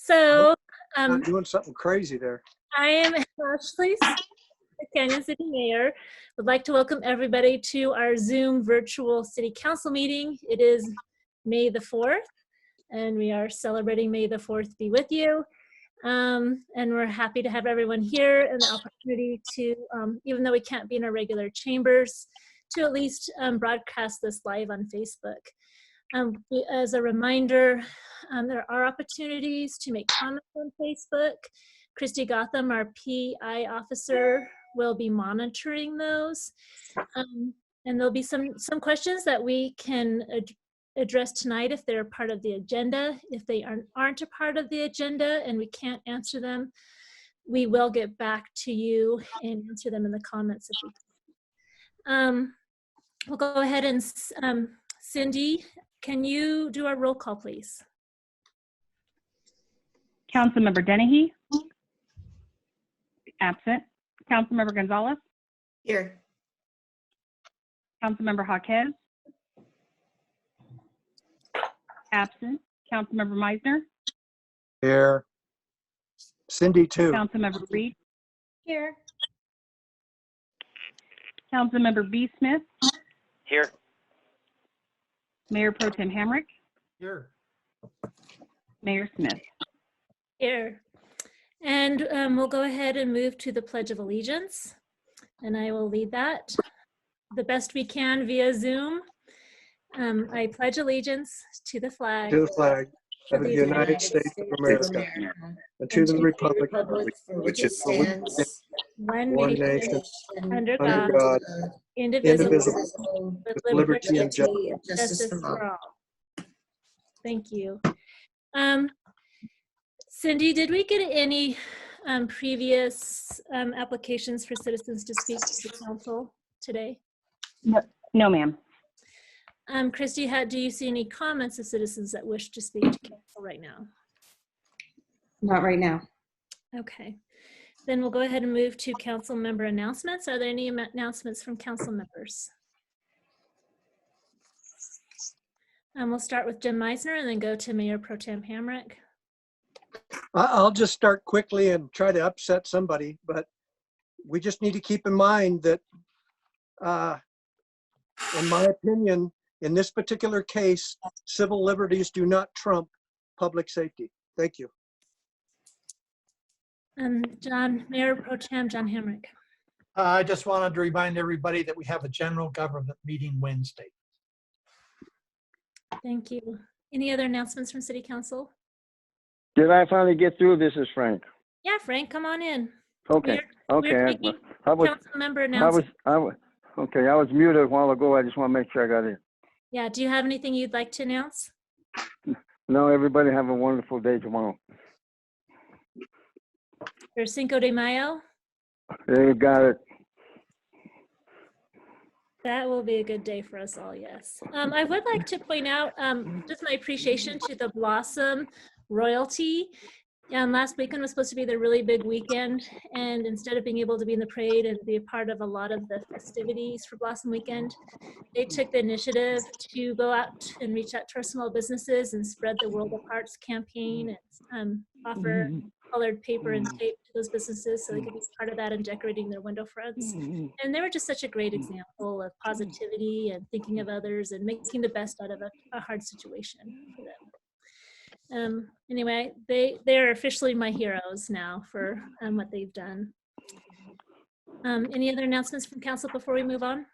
So Not doing something crazy there. I am Ashley, the Canyon City Mayor. Would like to welcome everybody to our Zoom virtual City Council meeting. It is May the 4th, and we are celebrating May the 4th be with you. And we're happy to have everyone here and the opportunity to, even though we can't be in our regular chambers, to at least broadcast this live on Facebook. As a reminder, there are opportunities to make comments on Facebook. Christy Gotham, our PI officer, will be monitoring those. And there'll be some questions that we can address tonight if they're part of the agenda. If they aren't a part of the agenda and we can't answer them, we will get back to you and answer them in the comments if we can. We'll go ahead and Cindy, can you do our roll call, please? Councilmember Dennehy? Absent. Councilmember Gonzalez? Here. Councilmember Jaquez? Absent. Councilmember Meisner? Here. Cindy, too. Councilmember Reed? Here. Councilmember B. Smith? Here. Mayor Pro Tem Hamrick? Here. Mayor Smith? Here. And we'll go ahead and move to the Pledge of Allegiance. And I will lead that the best we can via Zoom. I pledge allegiance to the flag. To the flag of the United States of America and to the republic for which it stands, One one nation, nation, under under God, God, indivisible, indivisible, with with liberty and justice for all. Thank you. Cindy, did we get any previous applications for citizens to speak to the council today? No, ma'am. Christy, do you see any comments of citizens that wish to speak to council right now? Not right now. Okay, then we'll go ahead and move to council member announcements. Are there any announcements from council members? We'll start with Jim Meisner and then go to Mayor Pro Tem Hamrick. I'll just start quickly and try to upset somebody, but we just need to keep in mind that, in my opinion, in this particular case, civil liberties do not trump public safety. Thank you. Mayor Pro Tem John Hamrick. I just wanted to remind everybody that we have a general government meeting Wednesday. Thank you. Any other announcements from City Council? Did I finally get through? This is Frank. Yeah, Frank, come on in. Okay. We're Okay. taking I was council member announcements. okay. I was muted a while ago. I just want to make sure I got in. Yeah, do you have anything you'd like to announce? No, everybody have a wonderful day tomorrow. For Cinco de Mayo? You got it. That will be a good day for us all, yes. I would like to point out just my appreciation to the Blossom royalty. Last weekend was supposed to be the really big weekend, and instead of being able to be in the parade and be a part of a lot of the festivities for Blossom Weekend, they took the initiative to go out and reach out to our small businesses and spread the World of Hearts campaign and offer colored paper and tape to those businesses so they could be part of that and decorating their window fronts. And they were just such a great example of positivity and thinking of others and making the best out of a hard situation for them. Anyway, they're officially my heroes now for what they've done. Any other announcements from council before we move on?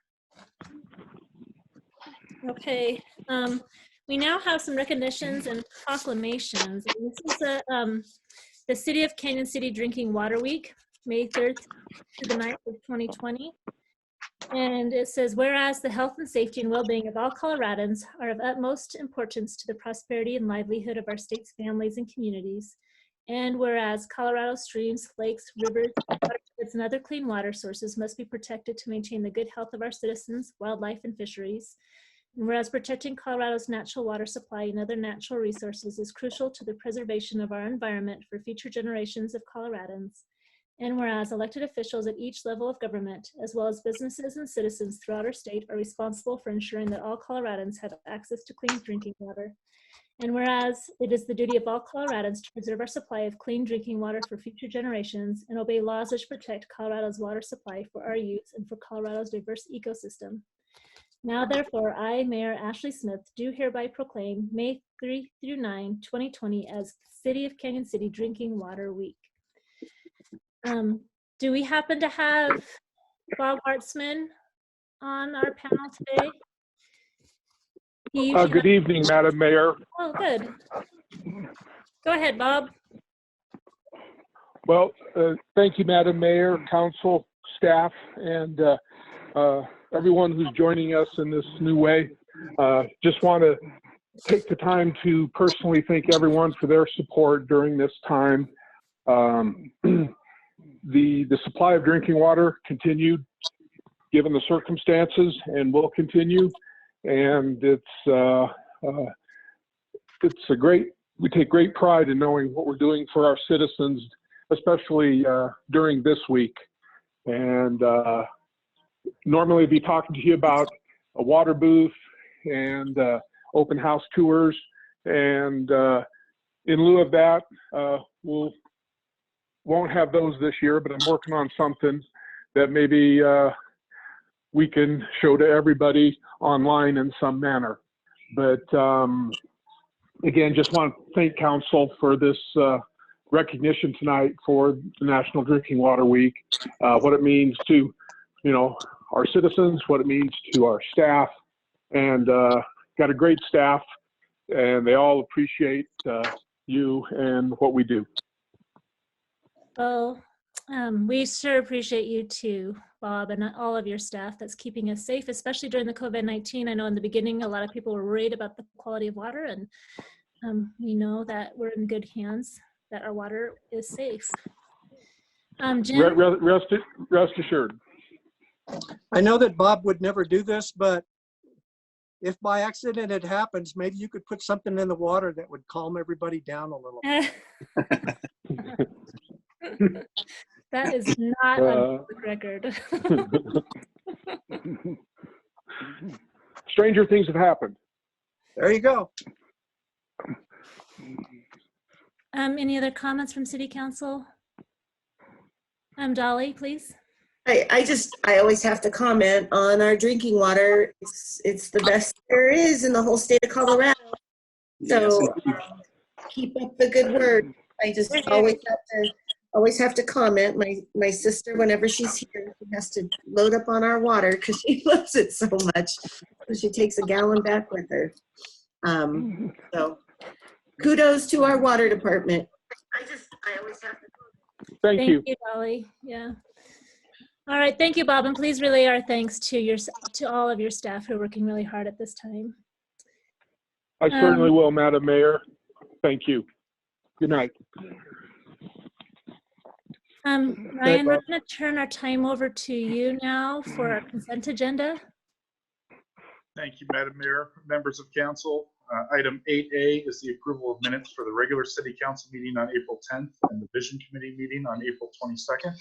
Okay, we now have some recognitions and proclamations. This is the City of Canyon City Drinking Water Week, May 3rd to the 9th of 2020. And it says, whereas the health and safety and well-being of all Coloradans are of utmost importance to the prosperity and livelihood of our state's families and communities, and whereas Colorado streams, lakes, rivers, watersheds, and other clean water sources must be protected to maintain the good health of our citizens, wildlife, and fisheries, and whereas protecting Colorado's natural water supply and other natural resources is crucial to the preservation of our environment for future generations of Coloradans, And whereas elected officials at each level of government, as well as businesses and citizens throughout our state, are responsible for ensuring that all Coloradans have access to clean drinking water. And whereas it is the duty of all Coloradans to preserve our supply of clean drinking water for future generations and obey laws which protect Colorado's water supply for our use and for Colorado's diverse ecosystem. Now, therefore, I, Mayor Ashley Smith, do hereby proclaim May 3 through 9, 2020 as City of Canyon City Drinking Water Week. Do we happen to have Bob Hartzman on our panel today? Good evening, Madam Mayor. Oh, good. Go ahead, Bob. Well, thank you, Madam Mayor, council, staff, and everyone who's joining us in this new way. Just want to take the time to personally thank everyone for their support during this time. The supply of drinking water continued given the circumstances and will continue. And it's a great, we take great pride in knowing what we're doing for our citizens, especially during this week. And normally I'd be talking to you about a water booth and open house tours. And in lieu of that, won't have those this year, but I'm working on something that maybe we can show to everybody online in some manner. But again, just want to thank council for this recognition tonight for the National Drinking Water Week, what it means to, our citizens, what it means to our staff, and got a great staff, and they all appreciate you and what we do. Well, we sure appreciate you too, Bob, and all of your staff that's keeping us safe, especially during the COVID-19. I know in the beginning, a lot of people were worried about the quality of water, and we know that we're in good hands, that our water is safe. Jim? Rest assured. I know that Bob would never do this, but if by accident it happens, maybe you could put something in the water that would calm everybody down a little. That is not on the record. Stranger things have happened. There you go. Any other comments from City Council? Dolly, please. I always have to comment on our drinking water. It's the best there is in the whole state of Colorado. So keep up the good work. I just always have to comment. My sister, whenever she's here, she has to load up on our water because she loves it so much. So she takes a gallon back with her. So kudos to our water department. I always have to. Thank you. Thank you, Dolly. Yeah. All right. Thank you, Bob. And please relay our thanks to all of your staff who are working really hard at this time. I certainly will, Madam Mayor. Thank you. Good night. Ryan, we're going to turn our time over to you now for our consent agenda. Thank you, Madam Mayor, members of council. Item 8A is the approval of minutes for the regular city council meeting on April 10th and the vision committee meeting on April 22nd.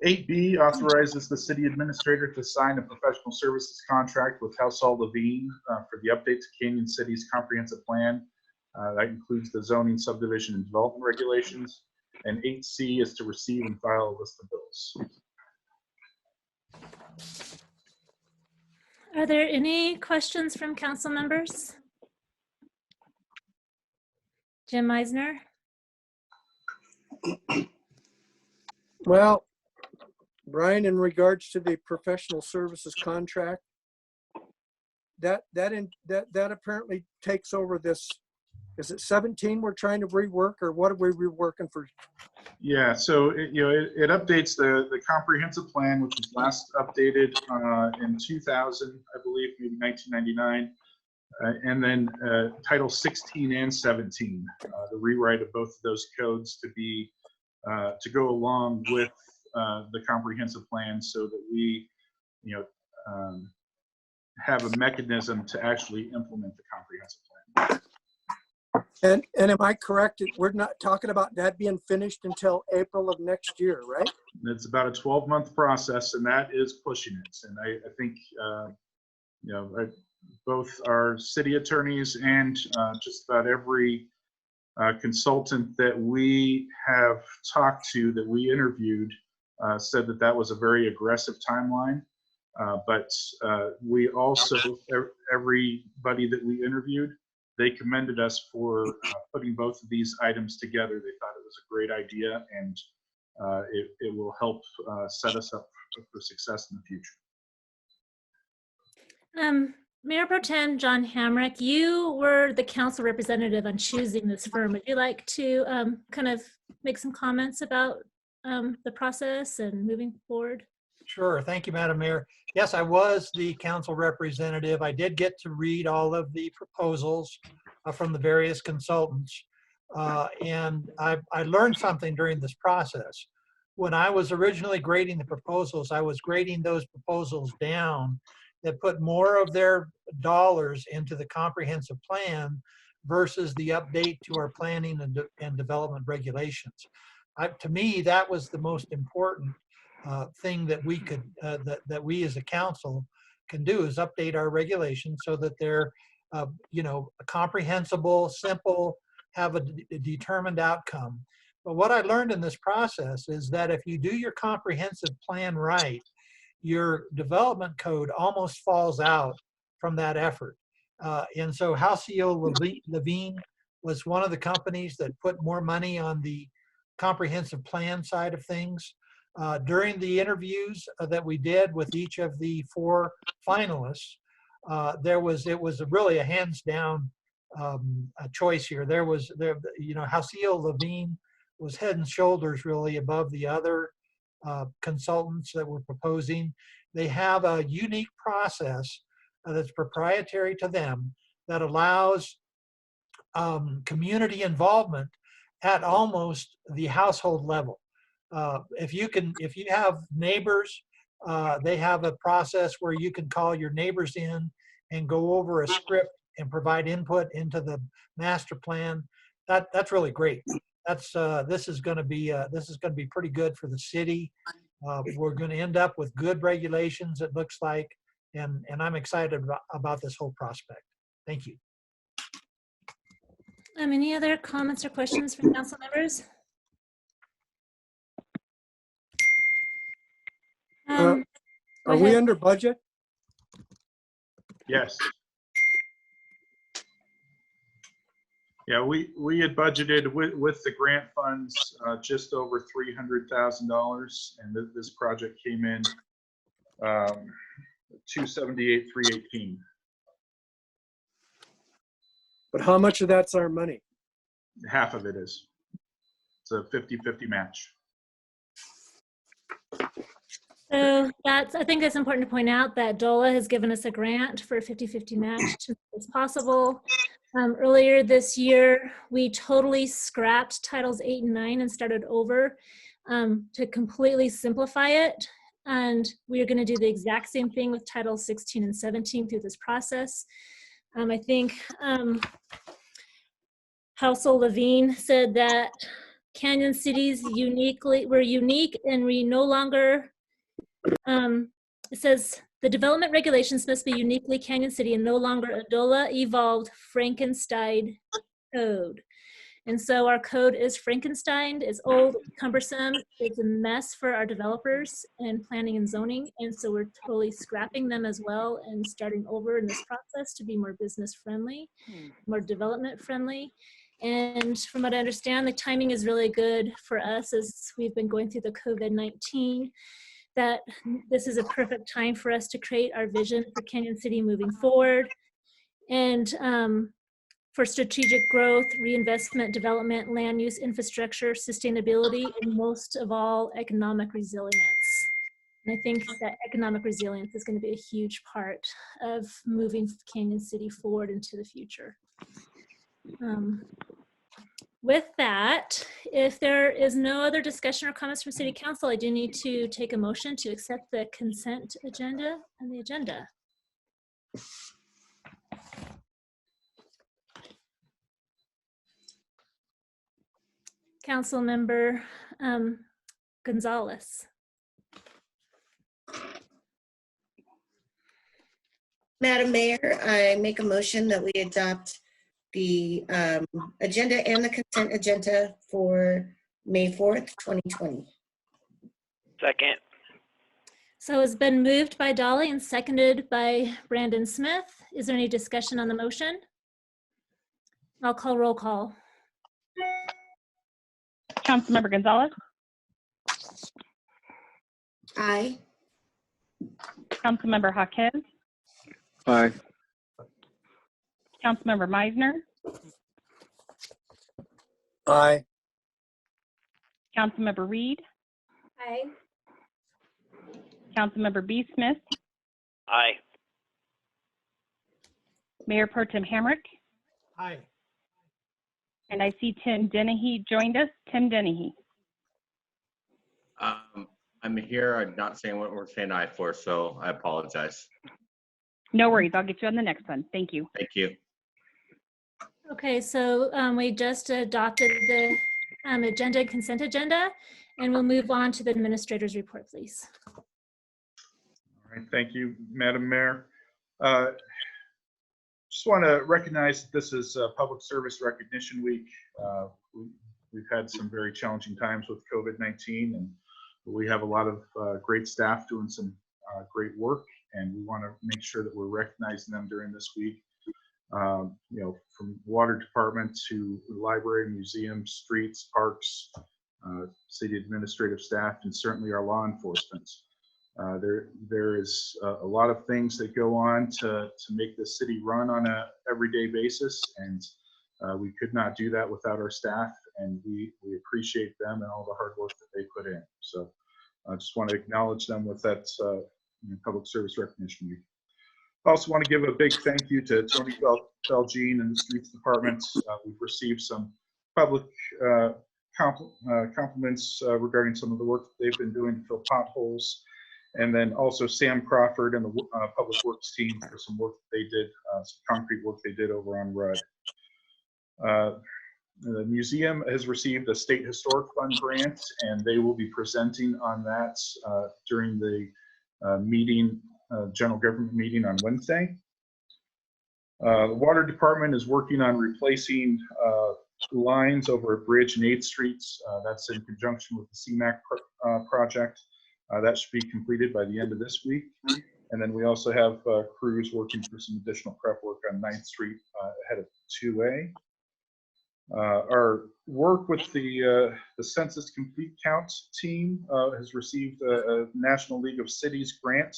8B authorizes the city administrator to sign a professional services contract with Housel Levine for the update to Canyon City's comprehensive plan. That includes the zoning, subdivision, and development regulations. And 8C is to receive and file a list of bills. Are there any questions from council members? Jim Meisner? Well, Brian, in regards to the professional services contract, that apparently takes over this. Is it 17 we're trying to rework, or what are we reworking for? Yeah, so it updates the comprehensive plan, which was last updated in 2000, I believe, maybe 1999, and then Title 16 and 17, the rewrite of both of those codes to be to go along with the comprehensive plan, so that we, have a mechanism to actually implement the comprehensive plan. And am I correct? We're not talking about that being finished until April of next year, right? It's about a 12-month process, and that is pushing it. And I think, both our city attorneys and just about every consultant that we have talked to, that we interviewed, said that that was a very aggressive timeline. But we also, everybody that we interviewed, they commended us for putting both of these items together. They thought it was a great idea, and it will help set us up for success in the future. Mayor Pro Tem John Hamrick, you were the council representative on choosing this firm. Would you like to kind of make some comments about the process and moving forward? Sure. Thank you, Madam Mayor. Yes, I was the council representative. I did get to read all of the proposals from the various consultants. And I learned something during this process. When I was originally grading the proposals, I was grading those proposals down that put more of their dollars into the comprehensive plan versus the update to our planning and development regulations. To me, that was the most important thing that we could, that we as a council can do, is update our regulations so that they're, comprehensible, simple, have a determined outcome. But what I learned in this process is that if you do your comprehensive plan right, your development code almost falls out from that effort. And so Halcyon Levine was one of the companies that put more money on the comprehensive plan side of things. During the interviews that we did with each of the 4 finalists, it was really a hands down a choice here. Halcyon Levine was head and shoulders really above the other consultants that were proposing. They have a unique process that's proprietary to them that allows community involvement at almost the household level. If you have neighbors, they have a process where you can call your neighbors in and go over a script and provide input into the master plan. That's really great. This is going to be pretty good for the city. We're going to end up with good regulations, it looks like, and I'm excited about this whole prospect. Thank you. Any other comments or questions from council members? Are Go we ahead. under budget? Yes. Yeah, we had budgeted with the grant funds just over $300,000, and this project came in $278,318. But how much of that's our money? Half of it is. It's a 50-50 match. So I think it's important to point out that DOLA has given us a grant for a 50-50 match to make this possible. Earlier this year, we totally scrapped Titles 8 and 9 and started over to completely simplify it. And we are going to do the exact same thing with Titles 16 and 17 through this process. I think Halcyon Levine said that Canyon Cities were unique, and we no longer, it says, the development regulations must be uniquely Canyon City and no longer a DOLA evolved Frankenstein code. And so our code is Frankenstein, it's old, cumbersome, it's a mess for our developers and planning and zoning. And so we're totally scrapping them as well and starting over in this process to be more business friendly, more development friendly. And from what I understand, the timing is really good for us as we've been going through the COVID-19, that this is a perfect time for us to create our vision for Canyon City moving forward. And for strategic growth, reinvestment, development, land use, infrastructure, sustainability, and most of all, economic resilience. And I think that economic resilience is going to be a huge part of moving Canyon City forward into the future. With that, if there is no other discussion or comments from City Council, I do need to take a motion to accept the consent agenda and the agenda. Councilmember Gonzalez. Madam Mayor, I make a motion that we adopt the agenda and the consent agenda for May 4th, 2020. Second. So it's been moved by Dolly and seconded by Brandon Smith. Is there any discussion on the motion? I'll call roll call. Councilmember Gonzalez, Aye. Councilmember Jaquez, Aye. Councilmember Meisner, Aye. Councilmember Reed, Aye. Councilmember B. Smith, Aye. Mayor Pro Tem Hamrick, Aye. and I see Tim Dennehy joined us. Tim Dennehy. I'm here. I'm not saying what we're saying aye for, so I apologize. No worries. I'll get you on the next one. Thank you. Thank you. Okay, so we just adopted the agenda, consent agenda, and we'll move on to the administrator's report, please. All right, thank you, Madam Mayor. Just want to recognize that this is Public Service Recognition Week. We've had some very challenging times with COVID-19, and we have a lot of great staff doing some great work, and we want to make sure that we're recognizing them during this week. You know, from water department to library, museum, streets, parks, city administrative staff, and certainly our law enforcement. There is a lot of things that go on to make the city run on a everyday basis, and we could not do that without our staff, and we appreciate them and all the hard work that they put in. So I just want to acknowledge them with that Public Service Recognition Week. I also want to give a big thank you to Tony Beljean and the Streets Department. We've received some public compliments regarding some of the work that they've been doing to fill potholes. And then also Sam Crawford and the Public Works team for some work that they did, some concrete work they did over on Rudd. The museum has received a State Historic Fund grant, and they will be presenting on that during the general government meeting on Wednesday. The Water Department is working on replacing lines over a bridge in 8th Street. That's in conjunction with the CMAC project. That should be completed by the end of this week. And then we also have crews working for some additional prep work on 9th Street ahead of 2A. Our work with the Census Complete Count team has received a National League of Cities grant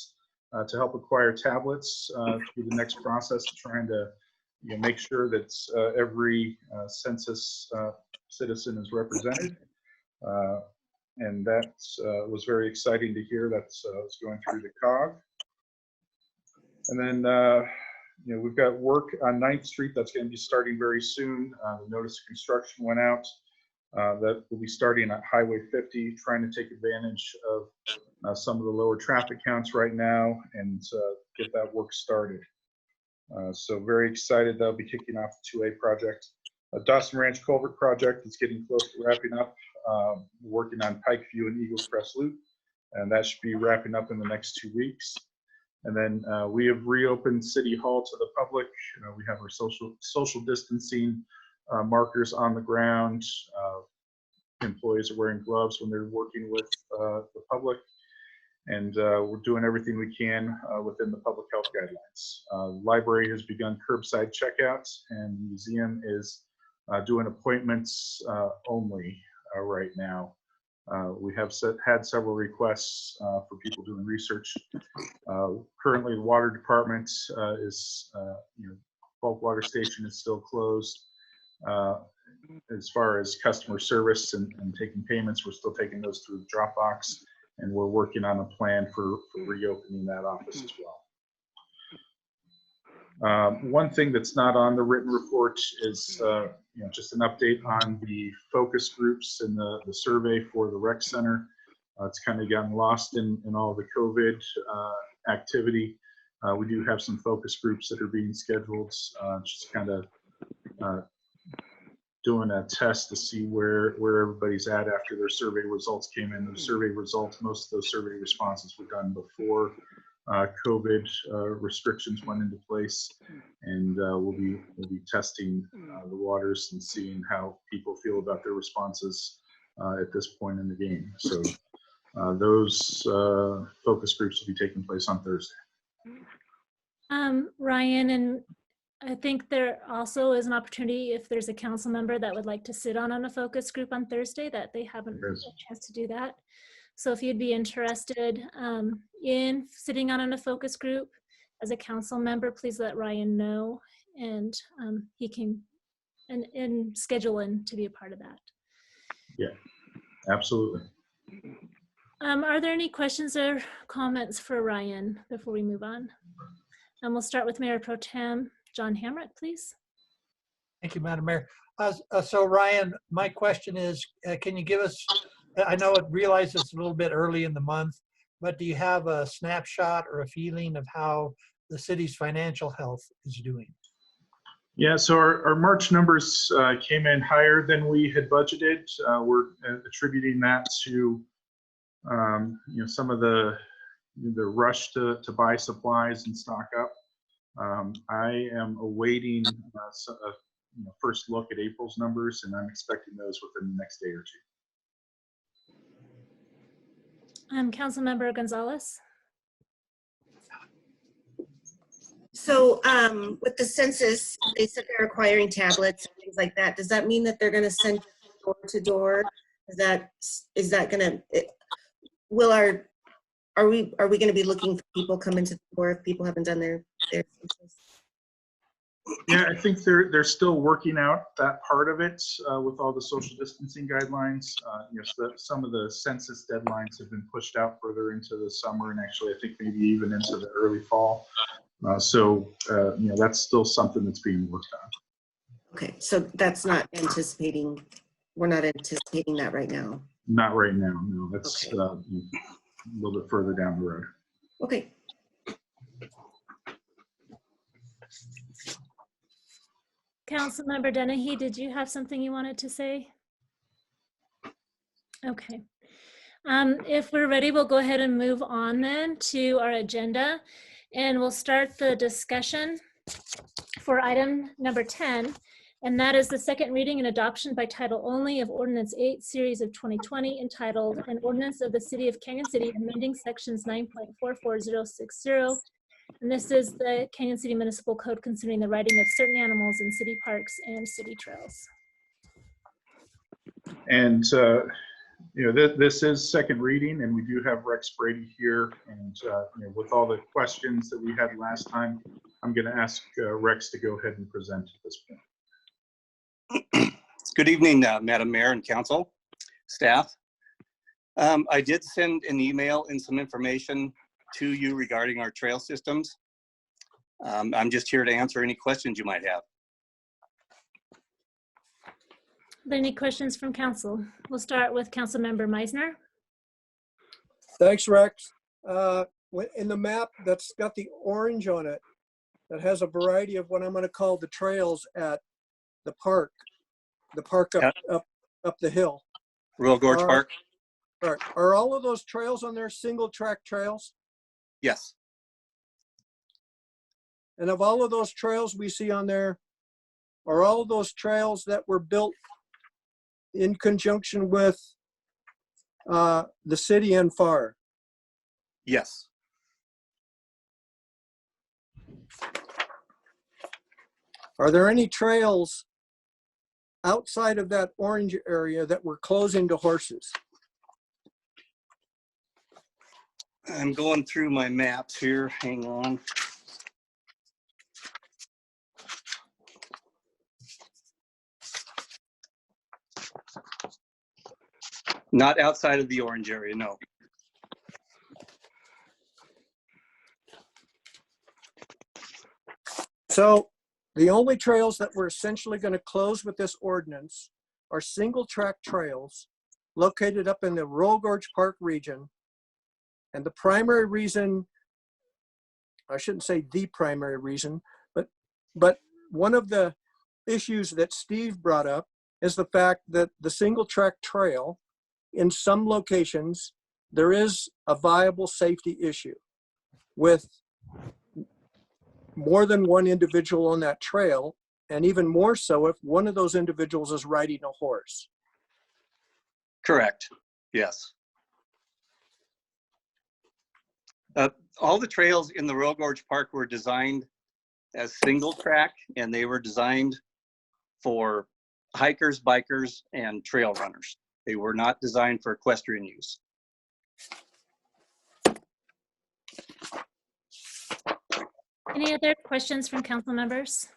to help acquire tablets through the next process of trying to make sure that every census citizen is represented. And that was very exciting to hear. That's going through the COG. And then we've got work on 9th Street that's going to be starting very soon. The notice of construction went out. That will be starting at Highway 50, trying to take advantage of some of the lower traffic counts right now and get that work started. So very excited that'll be kicking off the 2A project. Dawson Ranch Culvert project is getting close to wrapping up. Working on Pikeview and Eagles Crest Loop, and that should be wrapping up in the next 2 weeks. And then we have reopened City Hall to the public. We have our social distancing markers on the ground. Employees are wearing gloves when they're working with the public, and we're doing everything we can within the public health guidelines. Library has begun curbside checkouts, and the museum is doing appointments only right now. We have had several requests for people doing research. Currently, the water department is, bulk water station is still closed. As far as customer service and taking payments, we're still taking those through the Dropbox, and we're working on a plan for reopening that office as well. One thing that's not on the written report is just an update on the focus groups and the survey for the rec center. It's kind of gotten lost in all the COVID activity. We do have some focus groups that are being scheduled, just kind of doing a test to see where everybody's at after their survey results came in. Those survey results, most of those survey responses were done before COVID restrictions went into place, and we'll be testing the waters and seeing how people feel about their responses at this point in the game. So those focus groups will be taking place on Thursday. Ryan, and I think there also is an opportunity if there's a council member that would like to sit on a focus group on Thursday that they haven't had a chance to do that. So if you'd be interested in sitting on a focus group as a council member, please let Ryan know, and he can and schedule in to be a part of that. Yeah, absolutely. Are there any questions or comments for Ryan before we move on? And we'll start with Mayor Pro Tem John Hamrick, please. Thank you, Madam Mayor. So Ryan, my question is, can you give us, I know it realizes it's a little bit early in the month, but do you have a snapshot or a feeling of how the city's financial health is doing? Yeah, so our March numbers came in higher than we had budgeted. We're attributing that to some of the rush to buy supplies and stock up. I am awaiting a first look at April's numbers, and I'm expecting those within the next day or two. Councilmember Gonzalez. So with the census, they said they're acquiring tablets and things like that. Does that mean that they're going to send door to door? Is that going to, are we going to be looking for people come into the door if people haven't done their census? Yeah, I think they're still working out that part of it with all the social distancing guidelines. Some of the census deadlines have been pushed out further into the summer, and actually I think maybe even into the early fall. So that's still something that's being worked on. Okay, so that's not anticipating, we're not anticipating that right now. Not right now, no. That's okay. A little bit further down the road. Okay. Councilmember Dennehy, did you have something you wanted to say? Okay. If we're ready, we'll go ahead and move on then to our agenda, and we'll start the discussion for item number 10, and that is the second reading and adoption by title only of Ordinance 8, Series of 2020, entitled An Ordinance of the City of Canyon City amending sections 9.44060. And this is the Canyon City Municipal Code concerning the riding of certain animals in city parks and city trails. And this is second reading, and we do have Rex Brady here. And with all the questions that we had last time, I'm going to ask Rex to go ahead and present at this point. Good evening, Madam Mayor and Council, staff. I did send an email and some information to you regarding our trail systems. I'm just here to answer any questions you might have. Any questions from council? We'll start with Councilmember Meisner. Thanks, Rex. In the map that's got the orange on it, that has a variety of what I'm going to call the trails at the park up the hill. Royal Gorge Park? Are all of those trails on there single track trails? Yes. And of all of those trails we see on there, are all of those trails that were built in conjunction with the city and FAR? Yes. Are there any trails outside of that orange area that we're closing to horses? I'm going through my maps here. Hang on. Not outside of the orange area, no. So the only trails that we're essentially going to close with this ordinance are single track trails located up in the Royal Gorge Park region. And the primary reason, I shouldn't say the primary reason, but one of the issues that Steve brought up is the fact that the single track trail, in some locations, there is a viable safety issue with more than one individual on that trail, and even more so if one of those individuals is riding a horse. Correct. Yes. All the trails in the Royal Gorge Park were designed as single track, and they were designed for hikers, bikers, and trail runners. They were not designed for equestrian use. Any other questions from council members?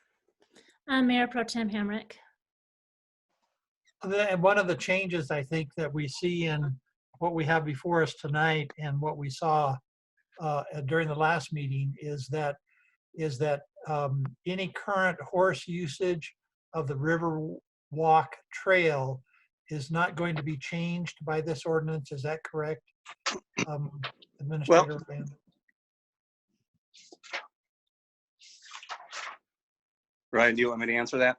Mayor Pro Tem Hamrick. And one of the changes I think that we see in what we have before us tonight and what we saw during the last meeting is that any current horse usage of the Riverwalk Trail is not going to be changed by this ordinance. Is that correct, Administrator Rand? Ryan, do you want me to answer that?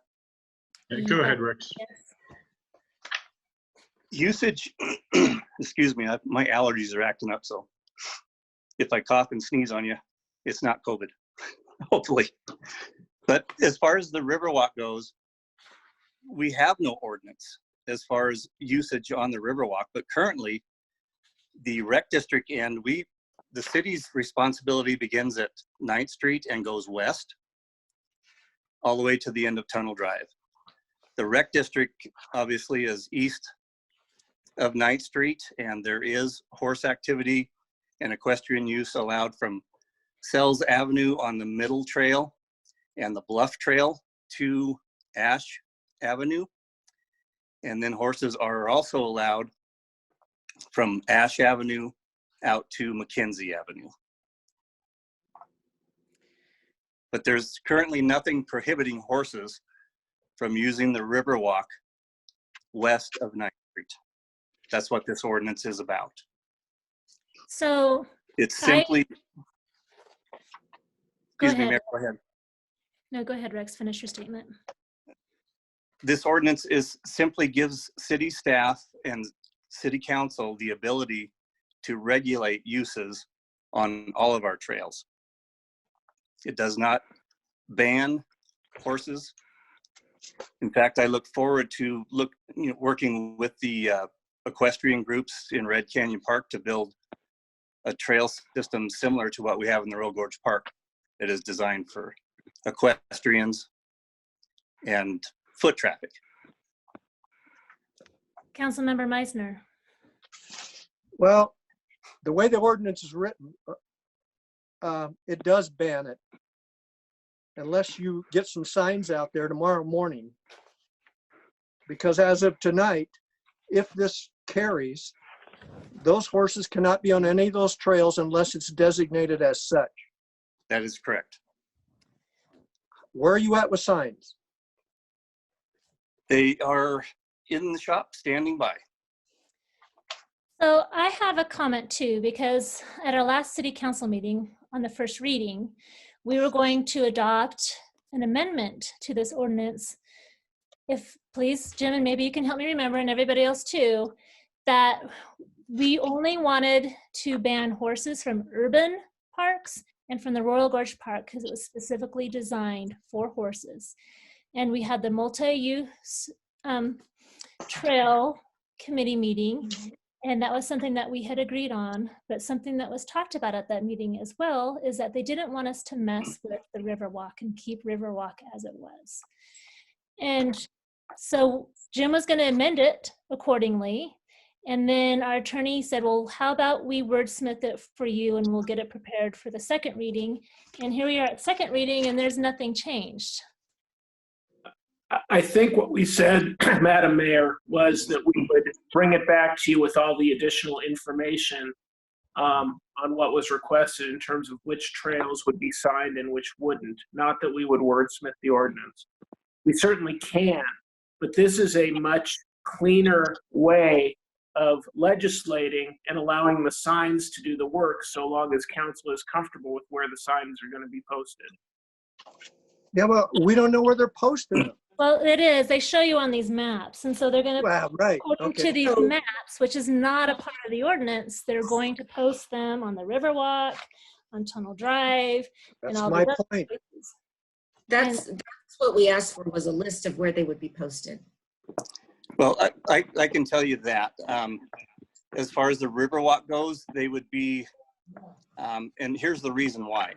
Go ahead, Rex. Yes. Usage, excuse me, my allergies are acting up, so if I cough and sneeze on you, it's not COVID, hopefully. But as far as the Riverwalk goes, we have no ordinance as far as usage on the Riverwalk, but currently the rec district and the city's responsibility begins at 9th Street and goes west all the way to the end of Tunnel Drive. The rec district obviously is east of 9th Street, and there is horse activity and equestrian use allowed from Sells Avenue on the Middle Trail and the Bluff Trail to Ash Avenue. And then horses are also allowed from Ash Avenue out to Mackenzie Avenue. But there's currently nothing prohibiting horses from using the Riverwalk west of 9th Street. That's what this ordinance is about. So It's simply, Go excuse me, ahead. Mayor, go ahead. No, go ahead, Rex, finish your statement. This ordinance simply gives city staff and city council the ability to regulate uses on all of our trails. It does not ban horses. In fact, I look forward to working with the equestrian groups in Red Canyon Park to build a trail system similar to what we have in the Royal Gorge Park that is designed for equestrians and foot traffic. Councilmember Meisner. Well, the way the ordinance is written, it does ban it unless you get some signs out there tomorrow morning. Because as of tonight, if this carries, those horses cannot be on any of those trails unless it's designated as such. That is correct. Where are you at with signs? They are in the shop, standing by. So I have a comment too, because at our last city council meeting on the first reading, we were going to adopt an amendment to this ordinance. If please, Jim, and maybe you can help me remember, and everybody else too, that we only wanted to ban horses from urban parks and from the Royal Gorge Park because it was specifically designed for horses. And we had the multi-use trail committee meeting, and that was something that we had agreed on. But something that was talked about at that meeting as well is that they didn't want us to mess with the Riverwalk and keep Riverwalk as it was. And so Jim was going to amend it accordingly. And then our attorney said, well, how about we wordsmith it for you and we'll get it prepared for the second reading. And here we are at second reading and there's nothing changed. I think what we said, Madam Mayor, was that we would bring it back to you with all the additional information on what was requested in terms of which trails would be signed and which wouldn't. Not that we would wordsmith the ordinance. We certainly can, but this is a much cleaner way of legislating and allowing the signs to do the work so long as council is comfortable with where the signs are going to be posted. Yeah, well, we don't know where they're posted. Well, it is. They show you on these maps. And so they're going to, Wow, right, according okay. to these So- maps, which is not a part of the ordinance, they're going to post them on the Riverwalk, on Tunnel Drive, and That's all my these other point. places. That's what we asked for, was a list of where they would be posted. Well, I can tell you that. As far as the Riverwalk goes, they would be, and here's the reason why.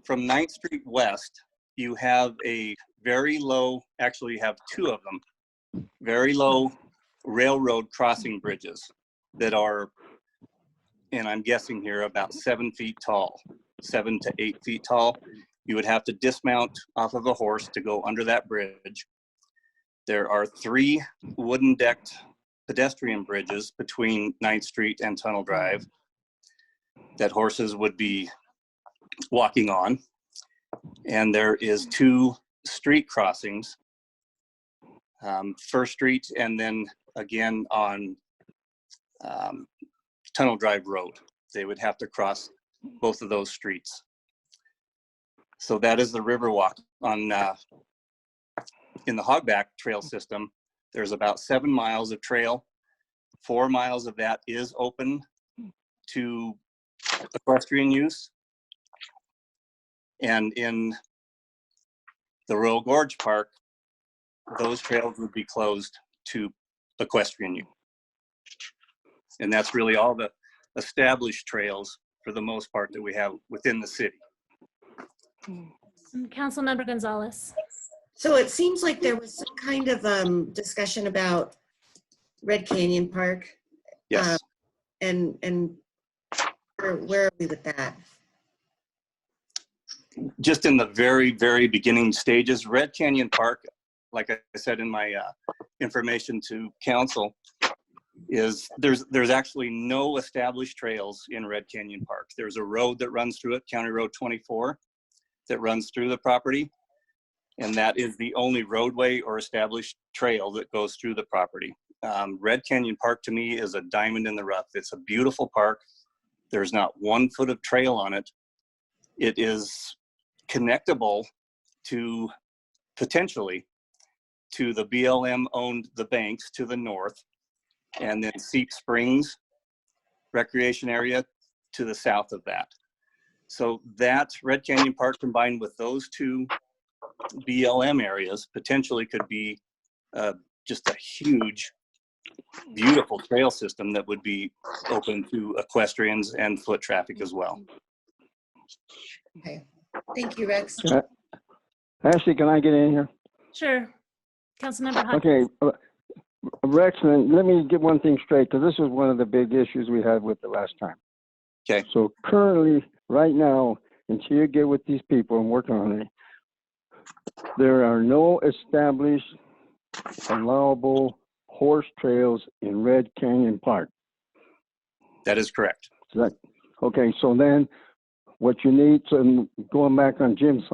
From 9th Street West, you have a very low, actually you have two of them, very low railroad crossing bridges that are, and I'm guessing here, about 7 feet tall, 7 to 8 feet tall. You would have to dismount off of a horse to go under that bridge. There are 3 wooden decked pedestrian bridges between 9th Street and Tunnel Drive that horses would be walking on. And there is 2 street crossings, First Street and then again on Tunnel Drive Road. They would have to cross both of those streets. So that is the Riverwalk. On in the Hogback Trail system, there's about 7 miles of trail. 4 miles of that is open to equestrian use. And in the Royal Gorge Park, those trails would be closed to equestrian use. And that's really all the established trails, for the most part, that we have within the city. Councilmember Gonzalez. So it seems like there was some kind of discussion about Red Canyon Park. Yes. And where are we with that? Just in the very, very beginning stages. Red Canyon Park, like I said in my information to council, is there's actually no established trails in Red Canyon Park. There's a road that runs through it, County Road 24, that runs through the property. And that is the only roadway or established trail that goes through the property. Red Canyon Park to me is a diamond in the rough. It's a beautiful park. There's not 1 foot of trail on it. It is connectable to, potentially, to the BLM owned the banks to the north, and then Seep Springs recreation area to the south of that. So that Red Canyon Park combined with those 2 BLM areas potentially could be just a huge, beautiful trail system that would be open to equestrians and foot traffic as well. Okay, thank you, Rex. Ashley, can I get in here? Sure. Councilmember Hutchins. Okay, Rex, let me get one thing straight, because this is one of the big issues we had with the last time. Okay. So currently, right now, until you get with these people and work on it, there are no established allowable horse trails in Red Canyon Park. That is correct. Okay, so then what you need, so going back on Jim's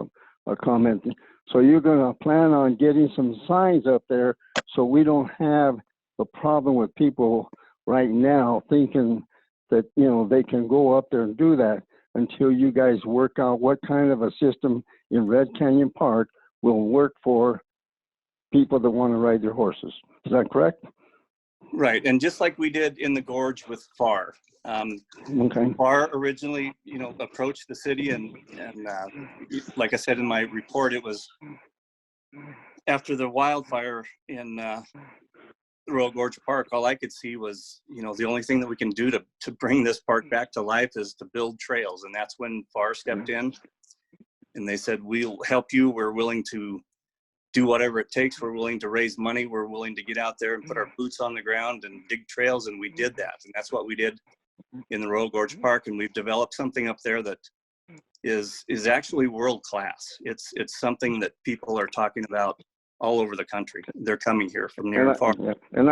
comment, so you're going to plan on getting some signs up there so we don't have a problem with people right now thinking that, you know, they can go up there and do that until you guys work out what kind of a system in Red Canyon Park will work for people that want to ride their horses. Is that correct? Right, and just like we did in the gorge with FAR. Okay. FAR originally, you know, approached the city, and like I said in my report, it was after the wildfire in Royal Gorge Park. All I could see was, you know, the only thing that we can do to bring this park back to life is to build trails, and that's when FAR stepped in, and they said, "We'll help you. We're willing to do whatever it takes. We're willing to raise money. We're willing to get out there and put our boots on the ground and dig trails." And we did that. And that's what we did in the Royal Gorge Park. And we've developed something up there that is actually world class. It's something that people are talking about all over the country. They're coming here from near and far. Yeah, and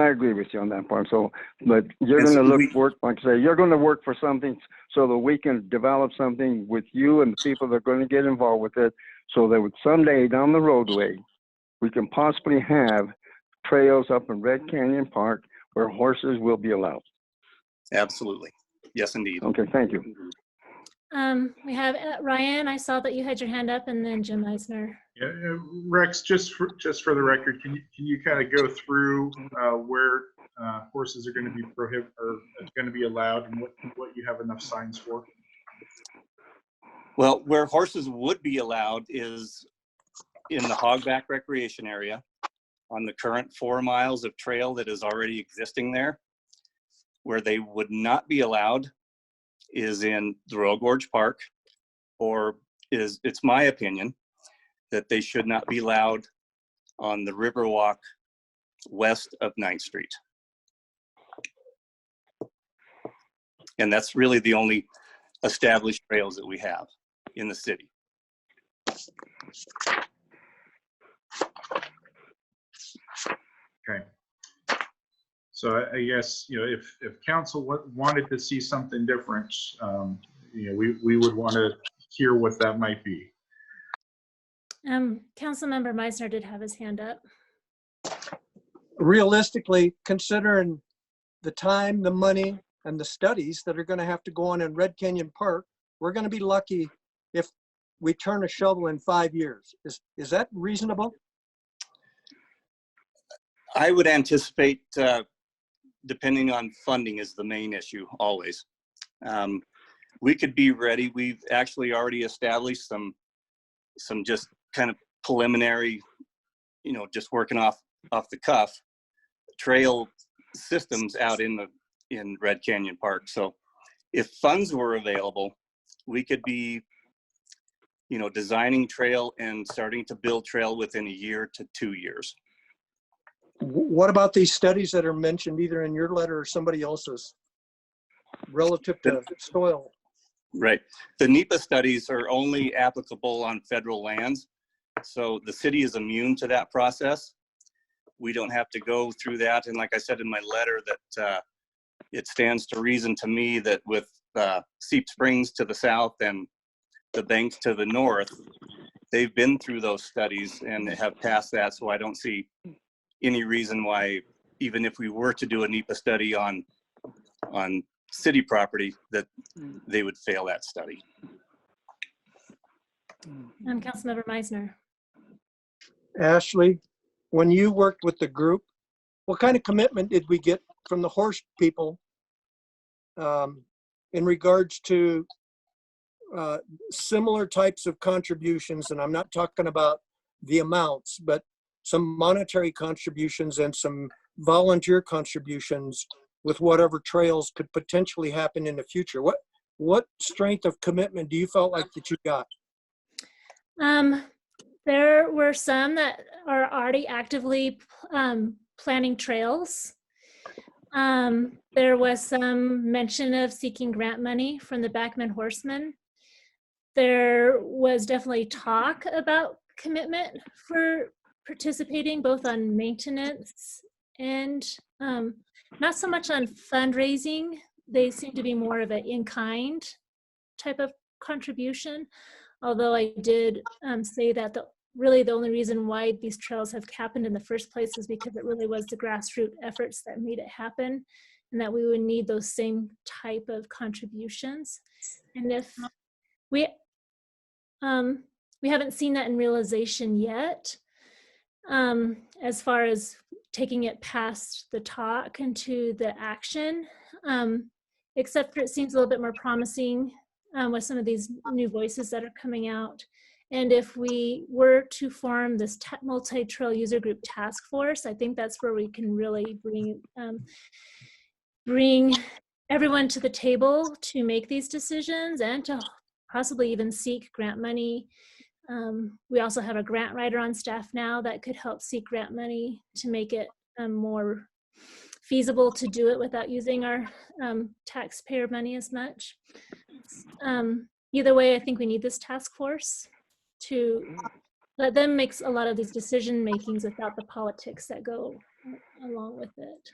I agree with you on that part. So, but you're going to work, like I say, you're going to work for something so that we can develop something with you and the people that are going to get involved with it, so that someday down the roadway, we can possibly have trails up in Red Canyon Park where horses will be allowed. Absolutely. Yes, indeed. Okay, thank you. We have Ryan. I saw that you had your hand up, and then Jim Eisner. Yeah, Rex, just for the record, can you kind of go through where horses are going to be prohibited or going to be allowed, and what you have enough signs for? Well, where horses would be allowed is in the hogback recreation area on the current 4 miles of trail that is already existing there. Where they would not be allowed is in the Royal Gorge Park, or it's my opinion that they should not be allowed on the Riverwalk west of 9th Street. And that's really the only established trails that we have in the city. Okay. So I guess, if council wanted to see something different, we would want to hear what that might be. Councilmember Meisner did have his hand up. Realistically, considering the time, the money, and the studies that are going to have to go on in Red Canyon Park, we're going to be lucky if we turn a shovel in 5 years. Is that reasonable? I would anticipate, depending on funding is the main issue always. We could be ready. We've actually already established some just kind of preliminary, just working off the cuff trail systems out in Red Canyon Park. So if funds were available, we could be, designing trail and starting to build trail within 1 year to 2 years. What about these studies that are mentioned either in your letter or somebody else's relative to soil? Right. The NEPA studies are only applicable on federal lands. So the city is immune to that process. We don't have to go through that. And like I said in my letter, that it stands to reason to me that with Seep Springs to the south and the banks to the north, they've been through those studies and have passed that. So I don't see any reason why, even if we were to do a NEPA study on city property, that they would fail that study. Councilmember Meisner. Ashley, when you worked with the group, what kind of commitment did we get from the horse people in regards to similar types of contributions? And I'm not talking about the amounts, but some monetary contributions and some volunteer contributions with whatever trails could potentially happen in the future. What strength of commitment do you felt like that you got? There were some that are already actively planning trails. There was some mention of seeking grant money from the Backman Horsemen. There was definitely talk about commitment for participating both on maintenance and not so much on fundraising. They seem to be more of an in-kind type of contribution. Although I did say that really the only reason why these trails have happened in the first place is because it really was the grassroots efforts that made it happen, and that we would need those same type of contributions. And if we haven't seen that in realization yet, as far as taking it past the talk into the action, except for it seems a little bit more promising with some of these new voices that are coming out. And if we were to form this multi-trail user group task force, I think that's where we can really bring everyone to the table to make these decisions and to possibly even seek grant money. We also have a grant writer on staff now that could help seek grant money to make it more feasible to do it without using our taxpayer money as much. Either way, I think we need this task force to let them make a lot of these decision makings without the politics that go along with it.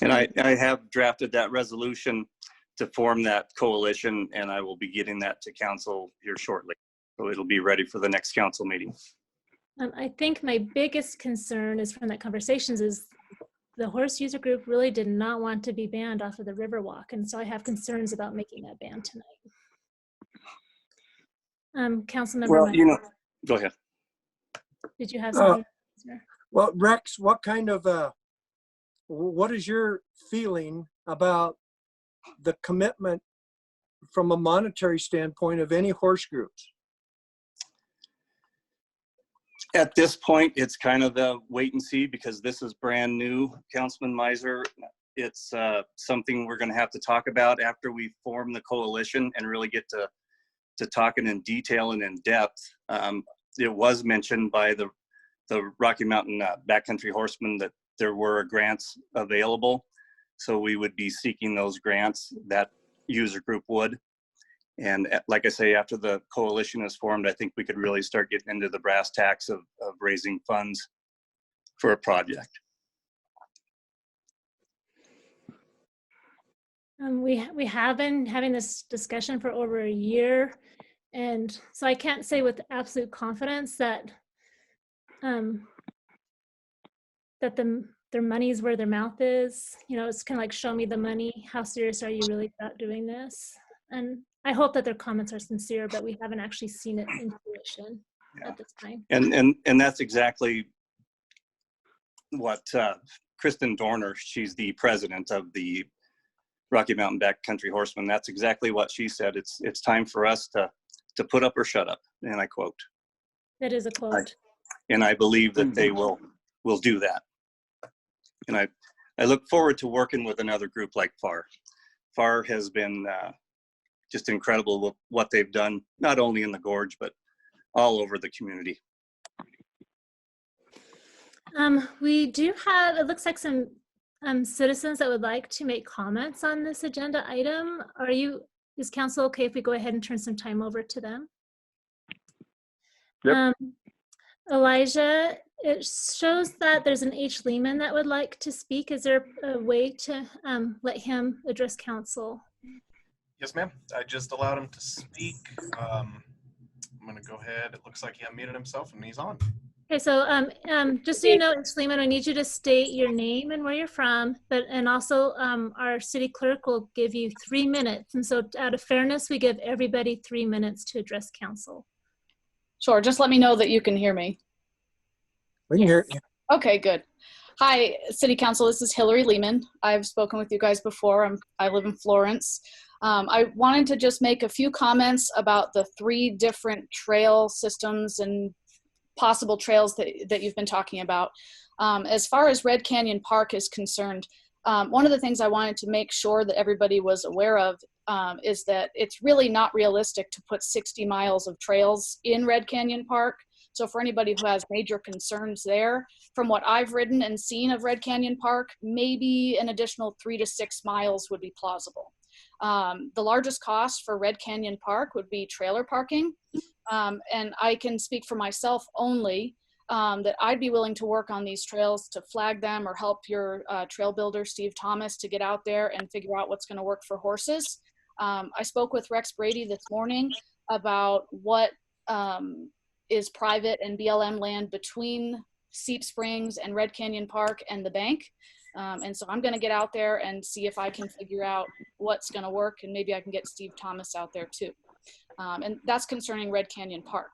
And I have drafted that resolution to form that coalition, and I will be getting that to council here shortly. So it'll be ready for the next council meeting. I think my biggest concern is from that conversations is the horse user group really did not want to be banned off of the Riverwalk, and so I have concerns about making that ban tonight. Councilmember, Well, Meyer, go ahead. did you have something? Well, Rex, what kind of, what is your feeling about the commitment from a monetary standpoint of any horse groups? At this point, it's kind of the wait and see because this is brand new, Councilman Miser. It's something we're going to have to talk about after we form the coalition and really get to talking in detail and in depth. It was mentioned by the Rocky Mountain Backcountry Horsemen that there were grants available. So we would be seeking those grants, that user group would. And like I say, after the coalition is formed, I think we could really start getting into the brass tacks of raising funds for a project. We have been having this discussion for over a year, and so I can't say with absolute confidence that their money's where their mouth is. You know, it's kind of like, show me the money. How serious are you really about doing this? And I hope that their comments are sincere, but we haven't actually seen it in fruition at this time. And that's exactly what Kristen Dorner, she's the president of the Rocky Mountain Backcountry Horsemen. That's exactly what she said. It's time for us to put up or shut up. And I quote. That is a quote. And I believe that they will do that. And I look forward to working with another group like FAR. FAR has been just incredible with what they've done, not only in the gorge, but all over the community. We do have, it looks like some citizens that would like to make comments on this agenda item. Is council okay if we go ahead and turn some time over to them? Yep. Elijah, it shows that there's an H. Lehman that would like to speak. Is there a way to let him address council? Yes, ma'am. I just allowed him to speak. I'm going to go ahead. It looks like he unmuted himself and he's on. Okay, so just so you know, H. Lehman, I need you to state your name and where you're from, and also our city clerk will give you 3 minutes. And so out of fairness, we give everybody 3 minutes to address council. Sure, just let me know that you can hear me. We can hear you. Okay, good. Hi, City Council, this is Hillary Lehman. I've spoken with you guys before. I live in Florence. I wanted to just make a few comments about the 3 different trail systems and possible trails that you've been talking about. As far as Red Canyon Park is concerned, one of the things I wanted to make sure that everybody was aware of is that it's really not realistic to put 60 miles of trails in Red Canyon Park. So for anybody who has major concerns there, from what I've ridden and seen of Red Canyon Park, maybe an additional 3 to 6 miles would be plausible. The largest cost for Red Canyon Park would be trailer parking. And I can speak for myself only that I'd be willing to work on these trails to flag them or help your trail builder, Steve Thomas, to get out there and figure out what's going to work for horses. I spoke with Rex Brady this morning about what is private and BLM land between Seep Springs and Red Canyon Park and the bank. And so I'm going to get out there and see if I can figure out what's going to work, and maybe I can get Steve Thomas out there too. And that's concerning Red Canyon Park.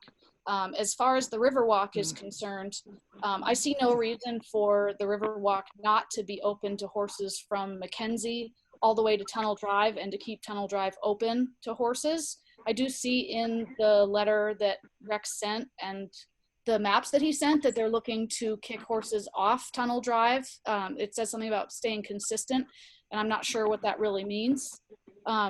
As far as the Riverwalk is concerned, I see no reason for the Riverwalk not to be open to horses from Mackenzie all the way to Tunnel Drive and to keep Tunnel Drive open to horses. I do see in the letter that Rex sent and the maps that he sent that they're looking to kick horses off Tunnel Drive. It says something about staying consistent, and I'm not sure what that really means.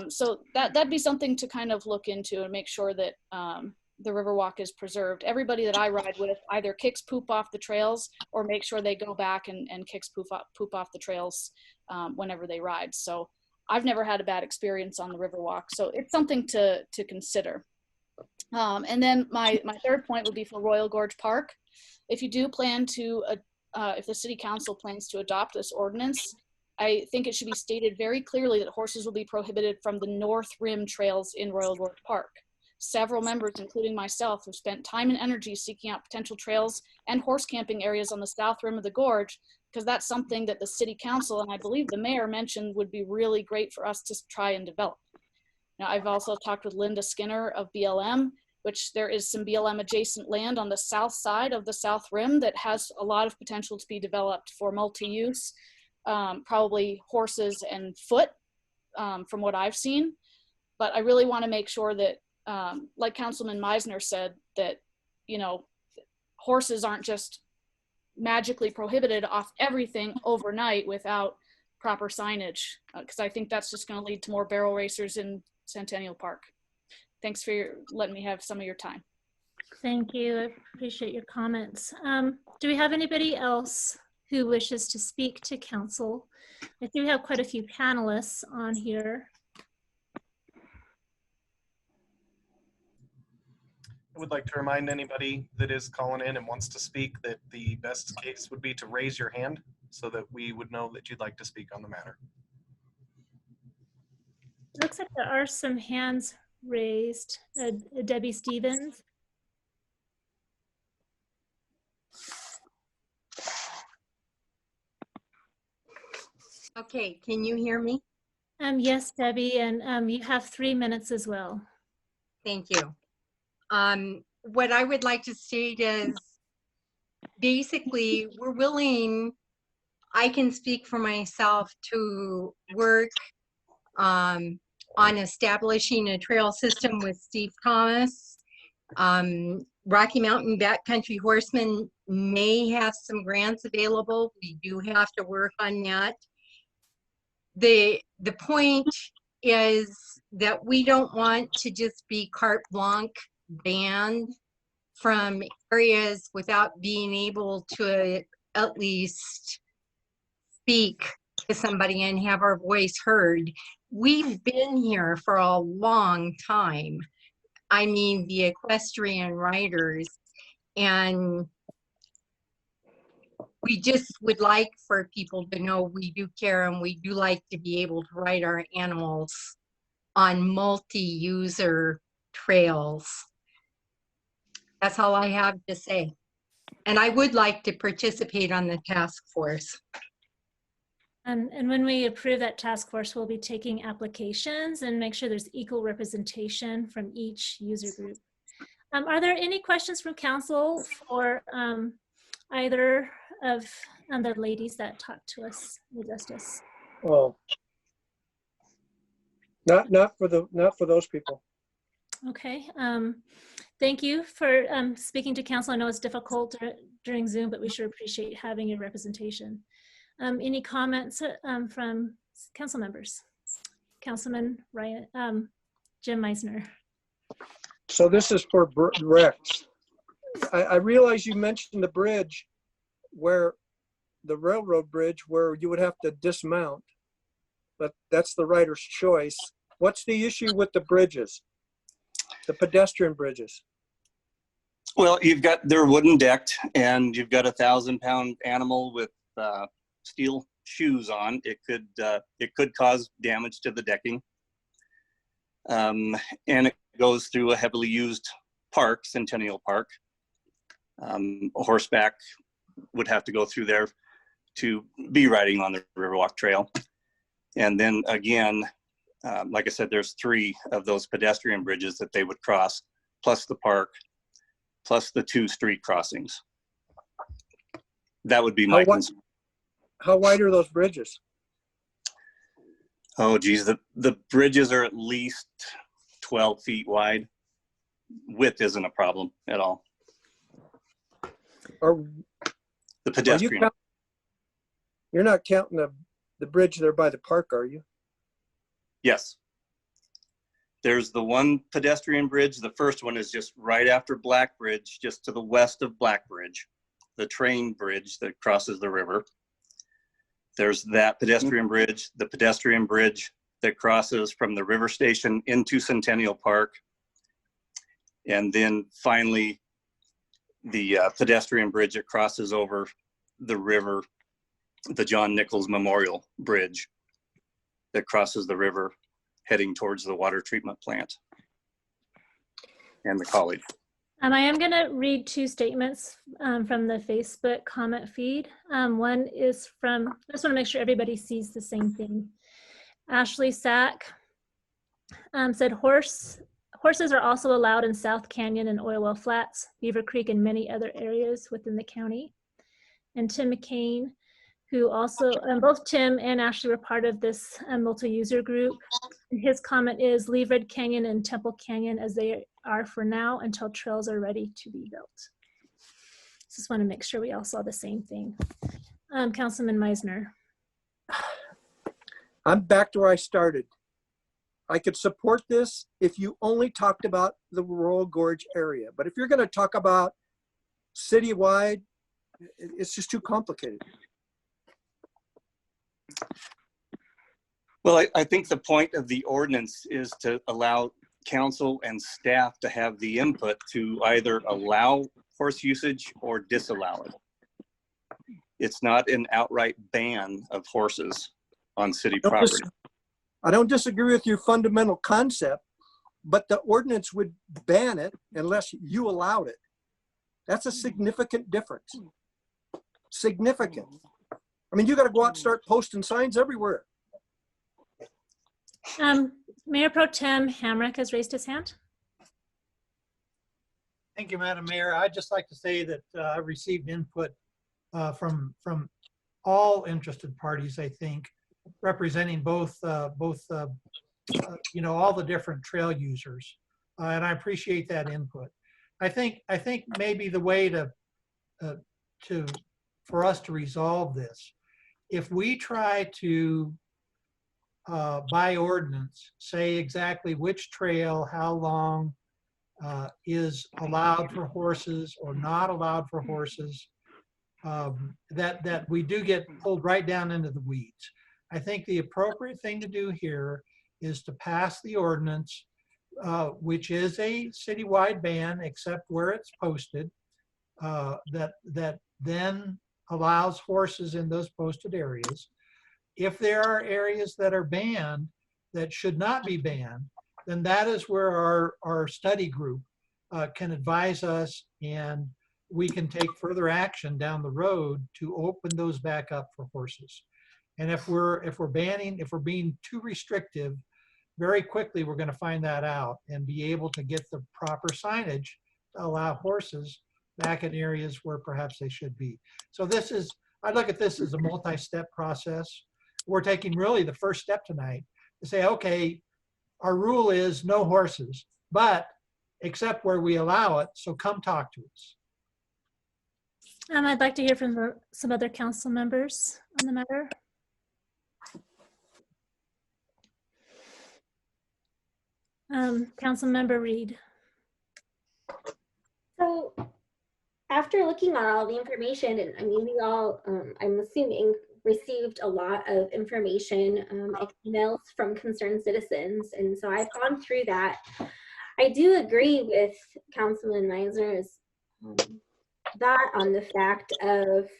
So that'd be something to kind of look into and make sure that the Riverwalk is preserved. Everybody that I ride with either kicks poop off the trails or make sure they go back and kicks poop off the trails whenever they ride. So I've never had a bad experience on the Riverwalk. So it's something to consider. And then my third point would be for Royal Gorge Park. If you do plan to, if the city council plans to adopt this ordinance, I think it should be stated very clearly that horses will be prohibited from the North Rim trails in Royal Gorge Park. Several members, including myself, have spent time and energy seeking out potential trails and horse camping areas on the south rim of the gorge because that's something that the city council and I believe the mayor mentioned would be really great for us to try and develop. Now, I've also talked with Linda Skinner of BLM, which there is some BLM adjacent land on the south side of the South Rim that has a lot of potential to be developed for multi-use, probably horses and foot, from what I've seen. But I really want to make sure that, like Councilman Meisner said, that, you know, horses aren't just magically prohibited off everything overnight without proper signage, because I think that's just going to lead to more barrel racers in Centennial Park. Thanks for letting me have some of your time. Thank you. I appreciate your comments. Do we have anybody else who wishes to speak to council? I do have quite a few panelists on here. I would like to remind anybody that is calling in and wants to speak that the best case would be to raise your hand so that we would know that you'd like to speak on the matter. Looks like there are some hands raised. Debbie Stevens. Okay, can you hear me? Yes, Debbie, and you have 3 minutes as well. Thank you. What I would like to state is basically we're willing, I can speak for myself, to work on establishing a trail system with Steve Thomas. Rocky Mountain Backcountry Horsemen may have some grants available. We do have to work on that. The point is that we don't want to just be carte blanche banned from areas without being able to at least speak to somebody and have our voice heard. We've been here for a long time. I mean, the equestrian riders, and we just would like for people to know we do care and we do like to be able to ride our animals on multi-user trails. That's all I have to say. And I would like to participate on the task force. And when we approve that task force, we'll be taking applications and make sure there's equal representation from each user group. Are there any questions from council for either of the ladies that talked to us, the justice? Well, not for those people. Okay. Thank you for speaking to council. I know it's difficult during Zoom, but we sure appreciate having your representation. Any comments from council members? Councilman Ryan, Jim Meisner. So this is for Rex. I realize you mentioned the bridge, where the railroad bridge, where you would have to dismount, but that's the rider's choice. What's the issue with the bridges, the pedestrian bridges? Well, they're wooden decked, and you've got a 1,000-pound animal with steel shoes on. It could cause damage to the decking, and it goes through a heavily used park, Centennial Park. A horseback would have to go through there to be riding on the Riverwalk Trail. And then again, like I said, there's 3 of those pedestrian bridges that they would cross, plus the park, plus the 2 street crossings. That would be my concern. How wide are those bridges? Oh, geez, the bridges are at least 12 feet wide. Width isn't a problem at all. The pedestrian. You're not counting the bridge there by the park, are you? Yes. There's the one pedestrian bridge. The first one is just right after Black Bridge, just to the west of Black Bridge, the train bridge that crosses the river. There's that pedestrian bridge, the pedestrian bridge that crosses from the river station into Centennial Park. And then finally, the pedestrian bridge that crosses over the river, the John Nichols Memorial Bridge that crosses the river heading towards the water treatment plant and the college. I am going to read two statements from the Facebook comment feed. One is from, I just want to make sure everybody sees the same thing. Ashley Sack said, horses are also allowed in South Canyon and Oilwell Flats, Beaver Creek, and many other areas within the county. And Tim McCain, who also, both Tim and Ashley were part of this multi-user group. His comment is, leave Red Canyon and Temple Canyon as they are for now until trails are ready to be built. Just want to make sure we all saw the same thing. Councilman Meisner. I'm back to where I started. I could support this if you only talked about the Royal Gorge area. But if you're going to talk about citywide, it's just too complicated. Well, I think the point of the ordinance is to allow council and staff to have the input to either allow horse usage or disallow it. It's not an outright ban of horses on city property. I don't disagree with your fundamental concept, but the ordinance would ban it unless you allowed it. That's a significant difference. Significant. I mean, you got to go out and start posting signs everywhere. Mayor Pro Tem Hamrick has raised his hand. Thank you, Madam Mayor. I'd just like to say that I received input from all interested parties, I think, representing both you know, all the different trail users, and I appreciate that input. I think maybe the way for us to resolve this, if we try to by ordinance say exactly which trail, how long is allowed for horses or not allowed for horses, that we do get pulled right down into the weeds. I think the appropriate thing to do here is to pass the ordinance, which is a citywide ban except where it's posted, that then allows horses in those posted areas. If there are areas that are banned that should not be banned, then that is where our study group can advise us, and we can take further action down the road to open those back up for horses. And if we're being too restrictive, very quickly we're going to find that out and be able to get the proper signage to allow horses back in areas where perhaps they should be. So I look at this as a multi-step process. We're taking really the first step tonight to say, okay, our rule is no horses, but except where we allow it, so come talk to us. I'd like to hear from some other council members on the matter. Councilmember Reed. So after looking at all the information, and I mean, we all, I'm assuming, received a lot of information and emails from concerned citizens. And so I've gone through that. I do agree with Councilman Meisner's that on the fact of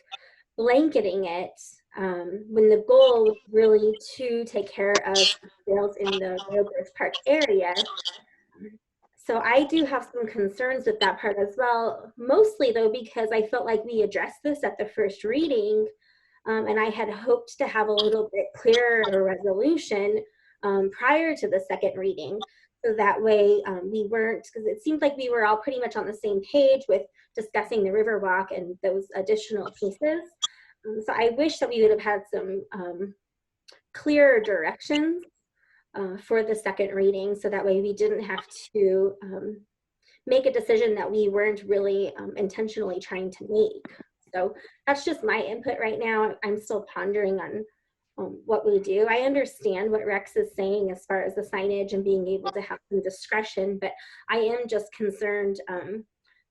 blanketing it when the goal was really to take care of sales in the Royal Gorge Park area. So I do have some concerns with that part as well, mostly though because I felt like we addressed this at the first reading, and I had hoped to have a little bit clearer resolution prior to the second reading. So that way we weren't, because it seemed like we were all pretty much on the same page with discussing the Riverwalk and those additional pieces. So I wish that we would have had some clearer directions for the second reading, so that way we didn't have to make a decision that we weren't really intentionally trying to make. So that's just my input right now. I'm still pondering on what we do. I understand what Rex is saying as far as the signage and being able to have some discretion, but I am just concerned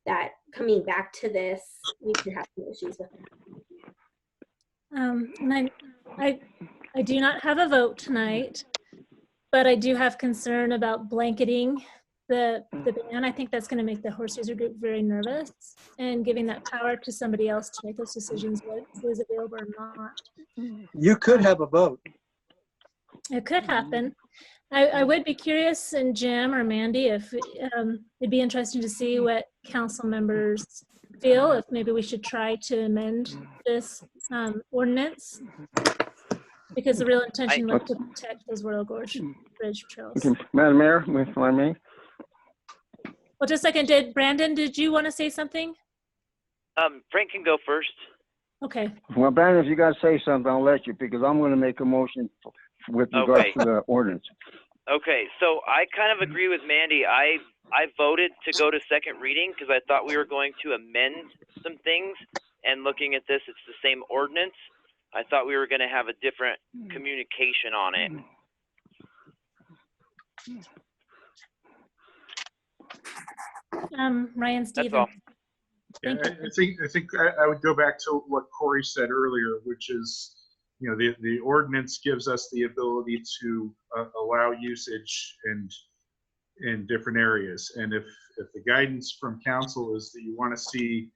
that coming back to this, we could have some issues with that. And I do not have a vote tonight, but I do have concern about blanketing the ban. I think that's going to make the horse user group very nervous, and giving that power to somebody else to make those decisions, what is available or not. You could have a vote. It could happen, I would be curious, and Jim or Mandy, if it'd be interesting to see what council members feel, if maybe we should try to amend this ordinance, because the real intention was to protect those Royal Gorge Bridge trails. Okay, Madam Mayor, if I may. Well, just a second. Brandon, did you want to say something? Frank can go first. Okay. Well, Brandon, if you got to say something, I'll let you, because I'm going to make a motion with regards to the ordinance. Okay, so I kind of agree with Mandy. I voted to go to second reading because I thought we were going to amend some things, and looking at this, it's the same ordinance. I thought we were going to have a different communication on it. Ryan That's Stevens. all. Yeah, I think I would go back to what Corey said earlier, which is, you know, the ordinance gives us the ability to allow usage in different areas. And if the guidance from council is that you want to see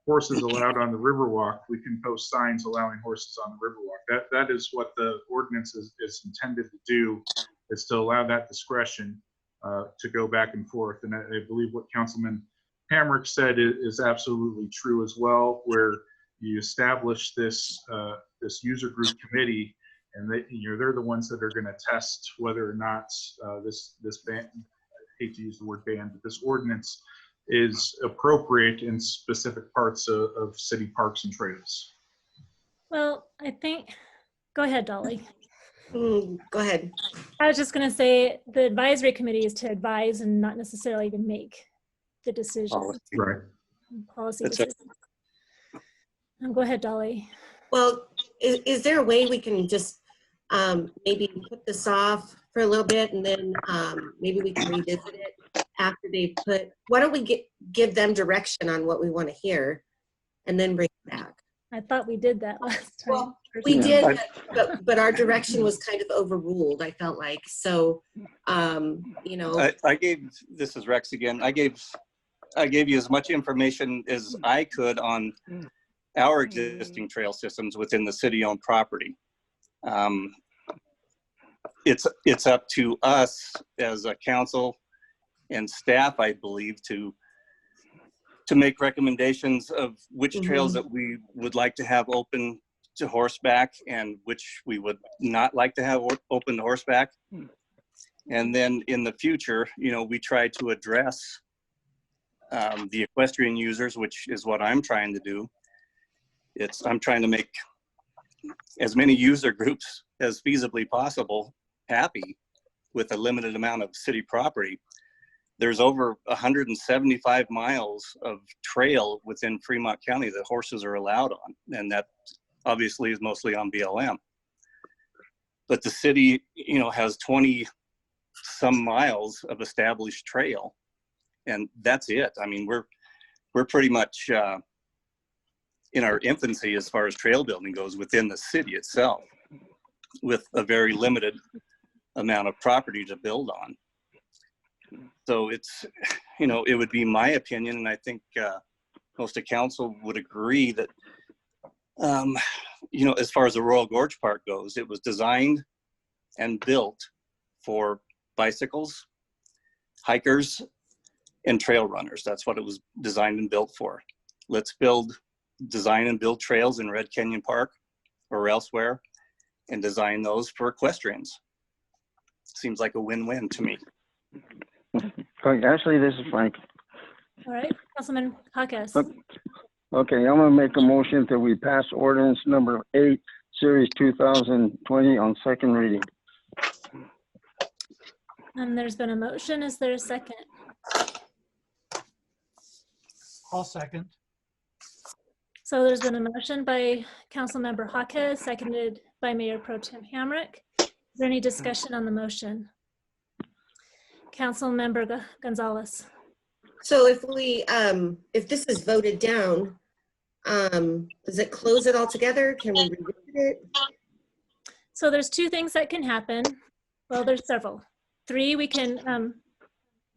horses allowed on the Riverwalk, we can post signs allowing horses on the Riverwalk. That is what the ordinance is intended to do, is to allow that discretion to go back and forth. And I believe what Councilman Hamrick said is absolutely true as well, where you establish this this user group committee, and they're the ones that are going to test whether or not this ban, I hate to use the word ban, but this ordinance is appropriate in specific parts of city parks and trails. Well, I think, go ahead, Dolly. Go ahead. I was just going to say the advisory committee is to advise and not necessarily to make the decision. Right. Policy decision. Go ahead, Dolly. Well, is there a way we can just maybe put this off for a little bit, and then maybe we can revisit it after they put, why don't we give them direction on what we want to hear and then bring it back? I thought we did that last time. Well, we did, but our direction was kind of overruled, I felt like. So, you know. This is Rex again. I gave you as much information as I could on our existing trail systems within the city-owned property. It's up to us as a council and staff, I believe, to make recommendations of which trails that we would like to have open to horseback and which we would not like to have open to horseback. And then in the future, you know, we try to address the equestrian users, which is what I'm trying to do. I'm trying to make as many user groups as feasibly possible happy with a limited amount of city property. There's over 175 miles of trail within Fremont County that horses are allowed on, and that obviously is mostly on BLM. But the city, you know, has 20 some miles of established trail, and that's it. I mean, we're pretty much in our infancy as far as trail building goes within the city itself, with a very limited amount of property to build on. So it's, you know, it would be my opinion, and I think most of council would agree that, you know, as far as the Royal Gorge Park goes, it was designed and built for bicycles, hikers, and trail runners. That's what it was designed and built for. Let's design and build trails in Red Canyon Park or elsewhere and design those for equestrians. Seems like a win-win to me. Actually, this is Frank. All right, Councilman Hawkes. Okay, I'm gonna make a motion that we pass ordinance number 8, series 2020 on second reading. And there's been a motion. Is there a second? I'll second. So there's been a motion by Councilmember Hawkes, seconded by Mayor Pro Tem Hamrick. Is there any discussion on the motion? Councilmember Gonzalez. So if this is voted down, does it close it altogether? Can we revisit it? So there's two things that can happen. Well, there's several. 3, we can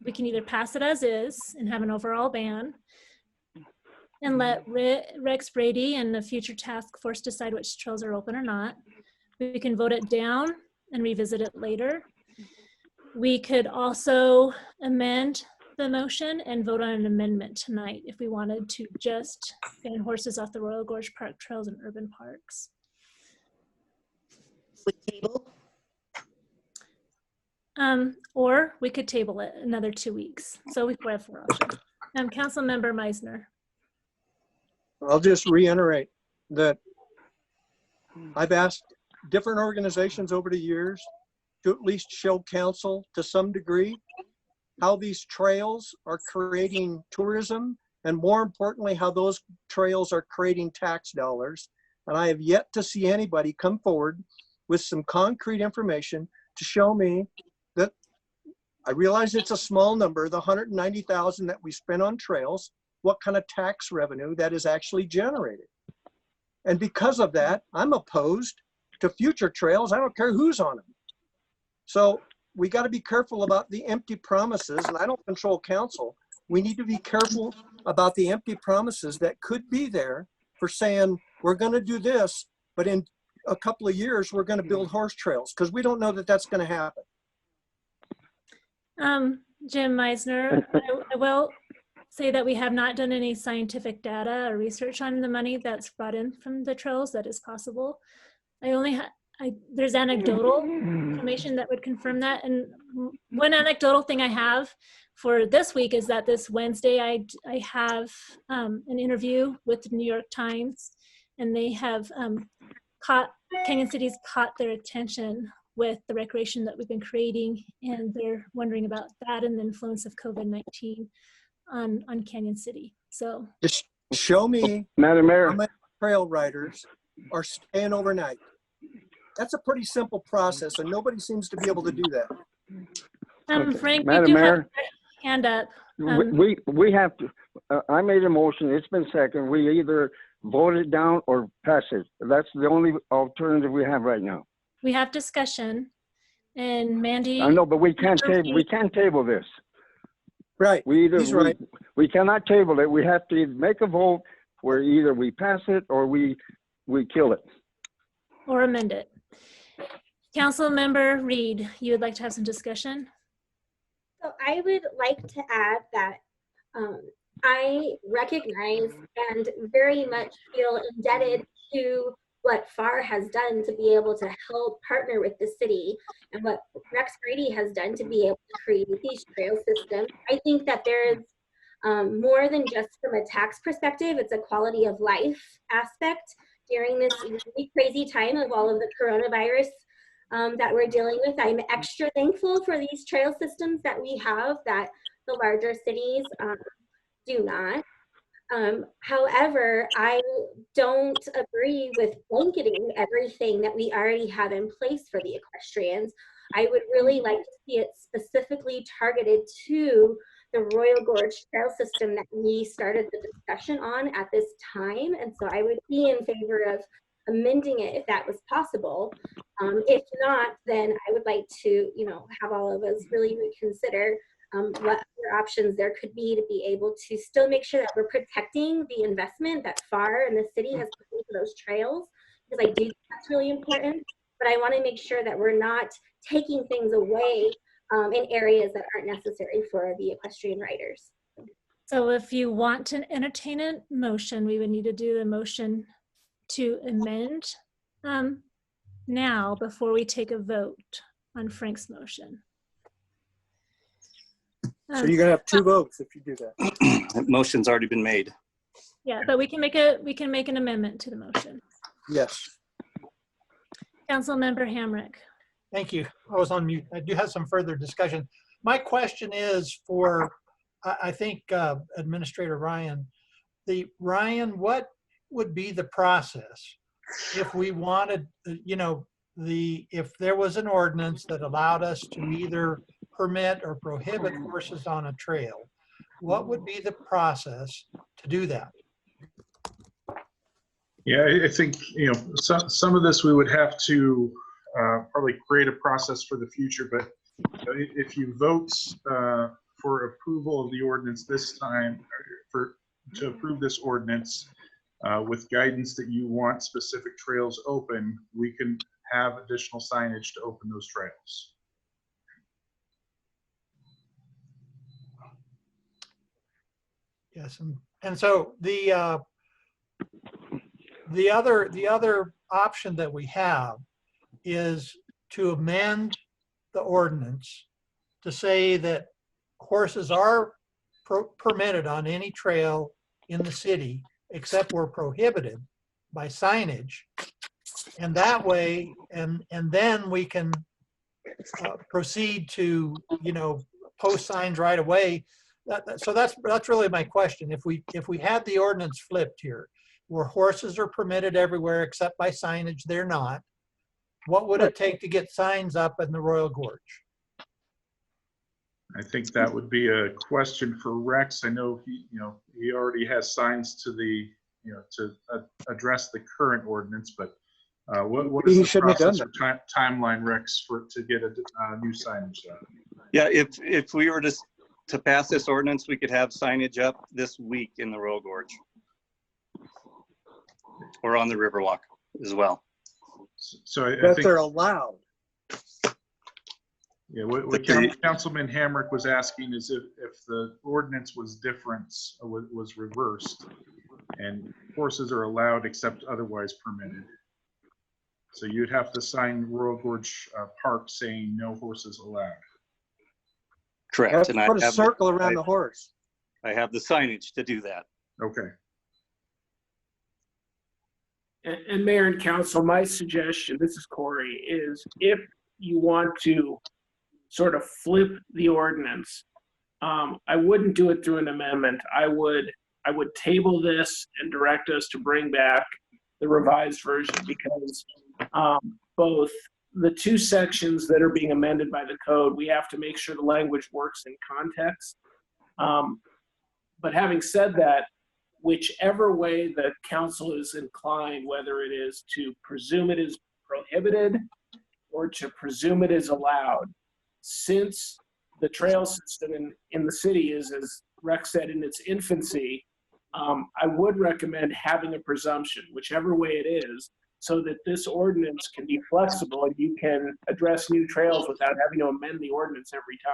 either pass it as is and have an overall ban and let Rex Brady and the future task force decide which trails are open or not. We can vote it down and revisit it later. We could also amend the motion and vote on an amendment tonight if we wanted to just ban horses off the Royal Gorge Park trails and urban parks. Or we could table it another 2 weeks. So we could have 4 options. Councilmember Meisner. I'll just reiterate that I've asked different organizations over the years to at least show council to some degree how these trails are creating tourism, and more importantly, how those trails are creating tax dollars. And I have yet to see anybody come forward with some concrete information to show me that. I realize it's a small number, the 190,000 that we spent on trails, what kind of tax revenue that is actually generated. And because of that, I'm opposed to future trails. I don't care who's on them. So we got to be careful about the empty promises, and I don't control council. We need to be careful about the empty promises that could be there for saying, we're going to do this, but in a couple of years, we're going to build horse trails, because we don't know that that's going to happen. Jim Meisner, I will say that we have not done any scientific data or research on the money that's brought in from the trails. That is possible. There's anecdotal information that would confirm that. And one anecdotal thing I have for this week is that this Wednesday I have an interview with the New York Times, and they have Canyon City's caught their attention with the recreation that we've been creating, and they're wondering about that and the influence of COVID-19 on Canyon City. So just show me Madam Mayor, how many trail riders are staying overnight. That's a pretty simple process, and nobody seems to be able to do that. Frank, Madam you do Mayor, have your hand up. we have to, I made a motion, it's been second. We either vote it down or pass it. That's the only alternative we have right now. We have discussion, and Mandy. I know, but we can't table this. Right. He's right. We cannot table it. We have to make a vote where either we pass it or we kill it. Or amend it. Councilmember Reed, you would like to have some discussion? So I would like to add that I recognize and very much feel indebted to what FAR has done to be able to help partner with the city, and what Rex Brady has done to be able to create these trail systems. I think that there is more than just from a tax perspective, it's a quality of life aspect during this really crazy time of all of the coronavirus that we're dealing with. I'm extra thankful for these trail systems that we have that the larger cities do not. However, I don't agree with blanketing everything that we already have in place for the equestrians. I would really like to see it specifically targeted to the Royal Gorge Trail System that we started the discussion on at this time. And so I would be in favor of amending it if that was possible. If not, then I would like to, have all of us really reconsider what other options there could be to be able to still make sure that we're protecting the investment that FAR and the city has put into those trails, because I do think that's really important. But I want to make sure that we're not taking things away in areas that aren't necessary for the equestrian riders. So if you want to entertain a motion, we would need to do the motion to amend now before we take a vote on Frank's motion. So you're gonna have 2 votes if you do that. That motion's already been made. Yeah, but we can make an amendment to the motion. Yes. Councilmember Hamrick. Thank you. I was on mute. I do have some further discussion. My question is for, I think, Administrator Ryan. Ryan, what would be the process if we wanted, if there was an ordinance that allowed us to either permit or prohibit horses on a trail? What would be the process to do that? Yeah, I think, some of this we would have to probably create a process for the future, but if you vote for approval of the ordinance this time, to approve this ordinance with guidance that you want specific trails open, we can have additional signage to open those trails. Yes, and so the other option that we have is to amend the ordinance to say that horses are permitted on any trail in the city except where prohibited by signage. And that way, and then we can proceed to, post signs right away. So that's really my question. If we had the ordinance flipped here, where horses are permitted everywhere except by signage, they're not, what would it take to get signs up in the Royal Gorge? I think that would be a question for Rex. I know he already has signs to to address the current ordinance, but what is the process or timeline, Rex, to get a new signage done? Yeah, if we were to pass this ordinance, we could have signage up this week in the Royal Gorge or on the Riverwalk as well. So I But think they're allowed. Yeah, what Councilman Hamrick was asking is if the ordinance was different, was reversed, and horses are allowed except otherwise permitted. So you'd have to sign Royal Gorge Park saying no horses allowed. Correct. You have to And put a circle around the horse. I have the signage to do that. Okay. And Mayor and Council, my suggestion, this is Corey, is if you want to sort of flip the ordinance, I wouldn't do it through an amendment. I would table this and direct us to bring back the revised version, because both the two sections that are being amended by the code, we have to make sure the language works in context. But having said that, whichever way the council is inclined, whether it is to presume it is prohibited or to presume it is allowed, since the trail system in the city is, as Rex said, in its infancy, I would recommend having a presumption, whichever way it is, so that this ordinance can be flexible and you can address new trails without having to amend the ordinance every time.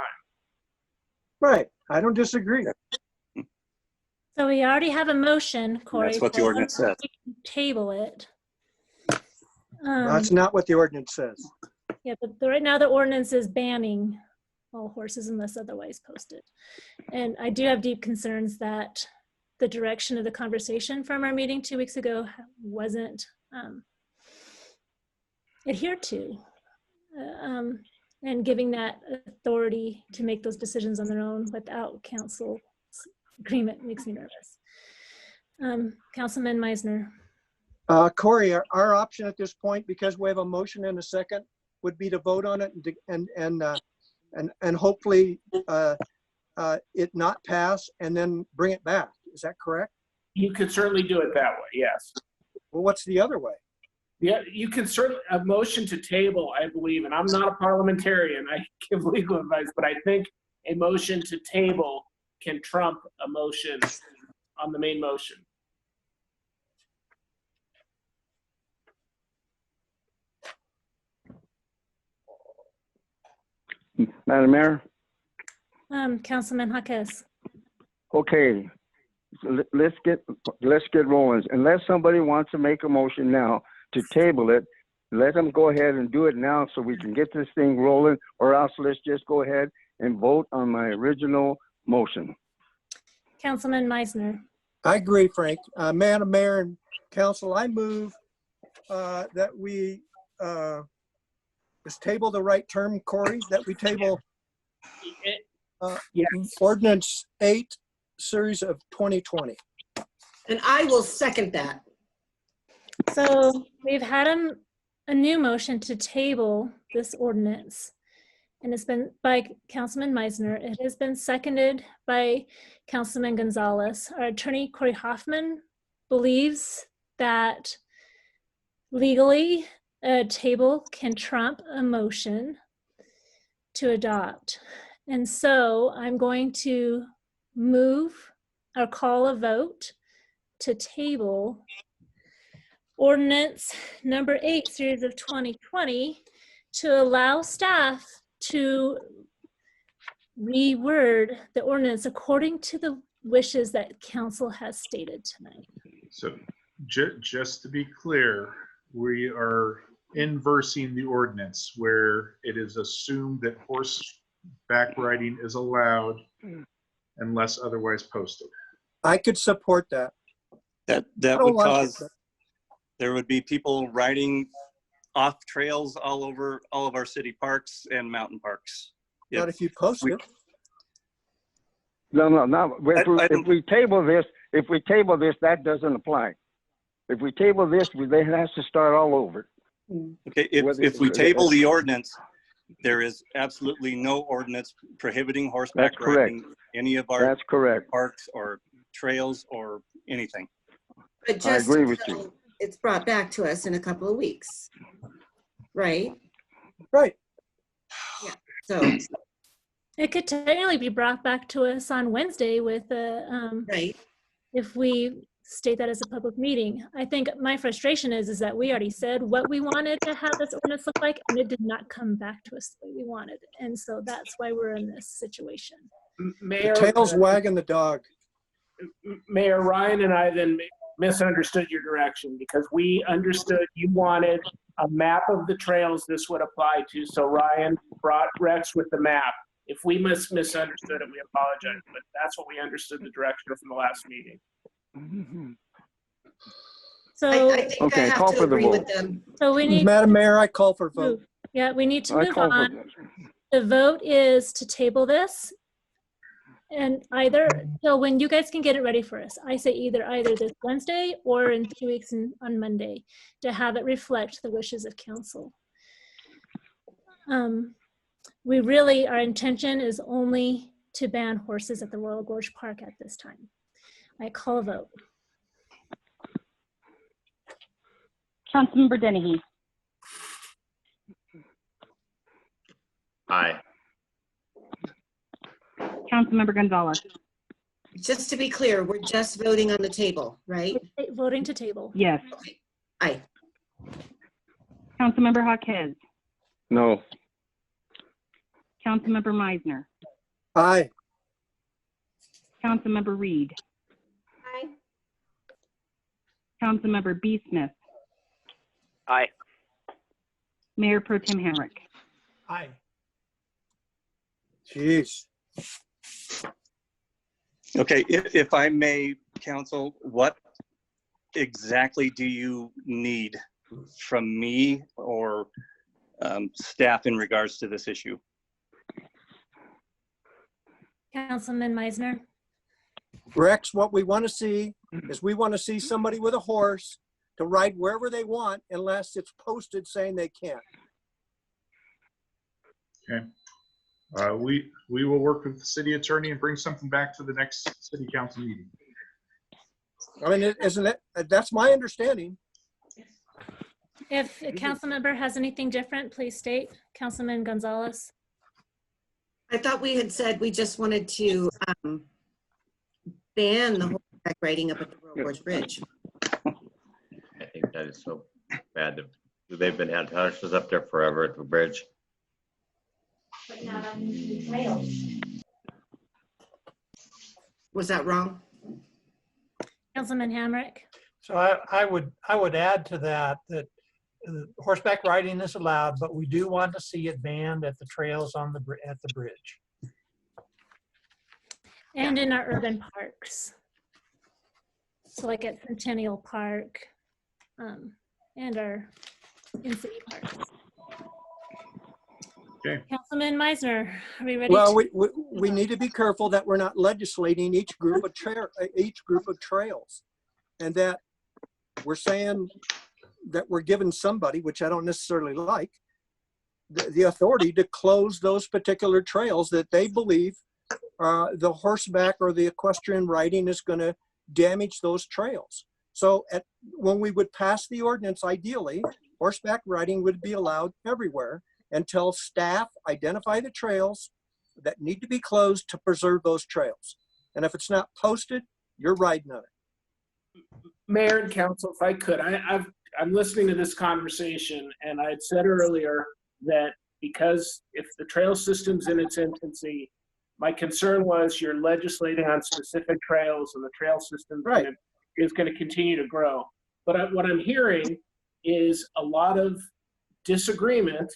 Right. I don't disagree. So we already have a motion, Corey. That's what the ordinance says. Table it. That's not what the ordinance says. Yeah, but right now the ordinance is banning all horses unless otherwise posted. And I do have deep concerns that the direction of the conversation from our meeting 2 weeks ago wasn't adhered to. And giving that authority to make those decisions on their own without council's agreement makes me nervous. Councilman Meisner. Corey, our option at this point, because we have a motion and a second, would be to vote on it and hopefully it not pass and then bring it back. Is that correct? You could certainly do it that way, yes. Well, what's the other way? Yeah, you can certainly, a motion to table, I believe, and I'm not a parliamentarian, I give legal advice, but I think a motion to table can trump a motion on the main motion. Madam Mayor? Councilman Jaquez. Okay, so let's get rolling. Unless somebody wants to make a motion now to table it, let them go ahead and do it now so we can get this thing rolling, or else let's just go ahead and vote on my original motion. Councilman Meisner. I agree, Frank. Madam Mayor and Council, I move that we, is table the right term, Corey? That we table yes. Ordinance 8, series of 2020. And I will second that. So we've had a new motion to table this ordinance, and it's been by Councilman Meisner. It has been seconded by Councilman Gonzalez. Our attorney, Corey Hoffman, believes that legally a table can trump a motion to adopt. And so I'm going to move or call a vote to table ordinance number 8, series of 2020, to allow staff to reword the ordinance according to the wishes that council has stated tonight. So just to be clear, we are inversing the ordinance where it is assumed that horseback riding is allowed unless otherwise posted. I could support that. That would cause, there would be people riding off trails all over all of our city parks and mountain parks. Not if you post it. No. If we table this, that doesn't apply. If we table this, they has to start all over. Okay, if we table the ordinance, there is absolutely no ordinance prohibiting horseback riding any of our parks or trails or anything. But just until it's brought back to us in a couple of weeks, right? Right. Yeah. So it could technically be brought back to us on Wednesday with a right. If we state that as a public meeting. I think my frustration is that we already said what we wanted to have this ordinance look like, and it did not come back to us the way we wanted. And so that's why we're in this situation. Mayor, the tail's wagging the dog. Mayor Ryan and I then misunderstood your direction because we understood you wanted a map of the trails this would apply to. So Ryan brought Rex with the map. If we misunderstood it, we apologize, but that's what we understood the direction from the last meeting. So I think I have to agree with them. So we need, Madam Mayor, I call for vote. Yeah, we need to move on. The vote is to table this, and either so when you guys can get it ready for us. I say either this Wednesday or in 2 weeks on Monday to have it reflect the wishes of council. We really, our intention is only to ban horses at the Royal Gorge Park at this time. I call a vote. Councilmember Dennehy. Aye. Councilmember Gonzalez. Just to be clear, we're just voting on the table, right? Voting to table. Yes. Okay. Aye. Councilmember Jaquez. No. Councilmember Meisner. Aye. Councilmember Reed. Aye. Councilmember B. Smith. Aye. Mayor Pro Tem Hamrick. Aye. Jeez. Okay, if I may, council, what exactly do you need from me or staff in regards to this issue? Councilman Meisner. Rex, what we want to see is we want to see somebody with a horse to ride wherever they want unless it's posted saying they can't. Okay. We will work with the city attorney and bring something back to the next city council meeting. I mean, isn't it? That's my understanding. If a council member has anything different, please state. Councilman Gonzalez. I thought we had said we just wanted to ban the horseback riding up at the Royal Gorge Bridge. I think that is so bad. They've been had horses up there forever at the bridge. But not on the trail. Was that wrong? Councilman Hamrick. So I would add to that horseback riding is allowed, but we do want to see it banned at the trails at the bridge. And in our urban parks. So like at Centennial Park and our in-city parks. Okay. Councilman Meisner, are we ready? Well, we need to be careful that we're not legislating each group of trails, and that we're saying that we're giving somebody, which I don't necessarily like, the authority to close those particular trails that they believe the horseback or the equestrian riding is going to damage those trails. So when we would pass the ordinance, ideally, horseback riding would be allowed everywhere until staff identify the trails that need to be closed to preserve those trails. And if it's not posted, you're riding on it. Mayor and council, if I could, I'm listening to this conversation, and I had said earlier that because if the trail system's in its infancy, My concern was you're legislating on specific trails and the trail system Right. is going to continue to grow. But what I'm hearing is a lot of disagreement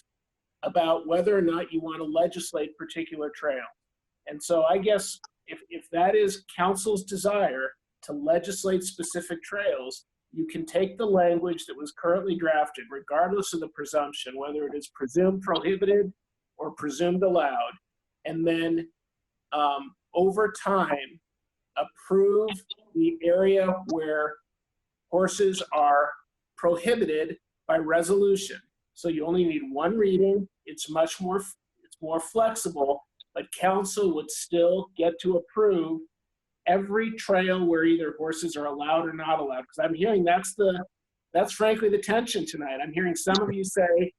about whether or not you want to legislate particular trail. And so I guess if that is council's desire to legislate specific trails, you can take the language that was currently drafted, regardless of the presumption, whether it is presumed prohibited or presumed allowed, and then over time, approve the area where horses are prohibited by resolution. So you only need one reading. It's more flexible, but council would still get to approve every trail where either horses are allowed or not allowed. Because I'm hearing that's frankly the tension tonight. I'm hearing some of you say,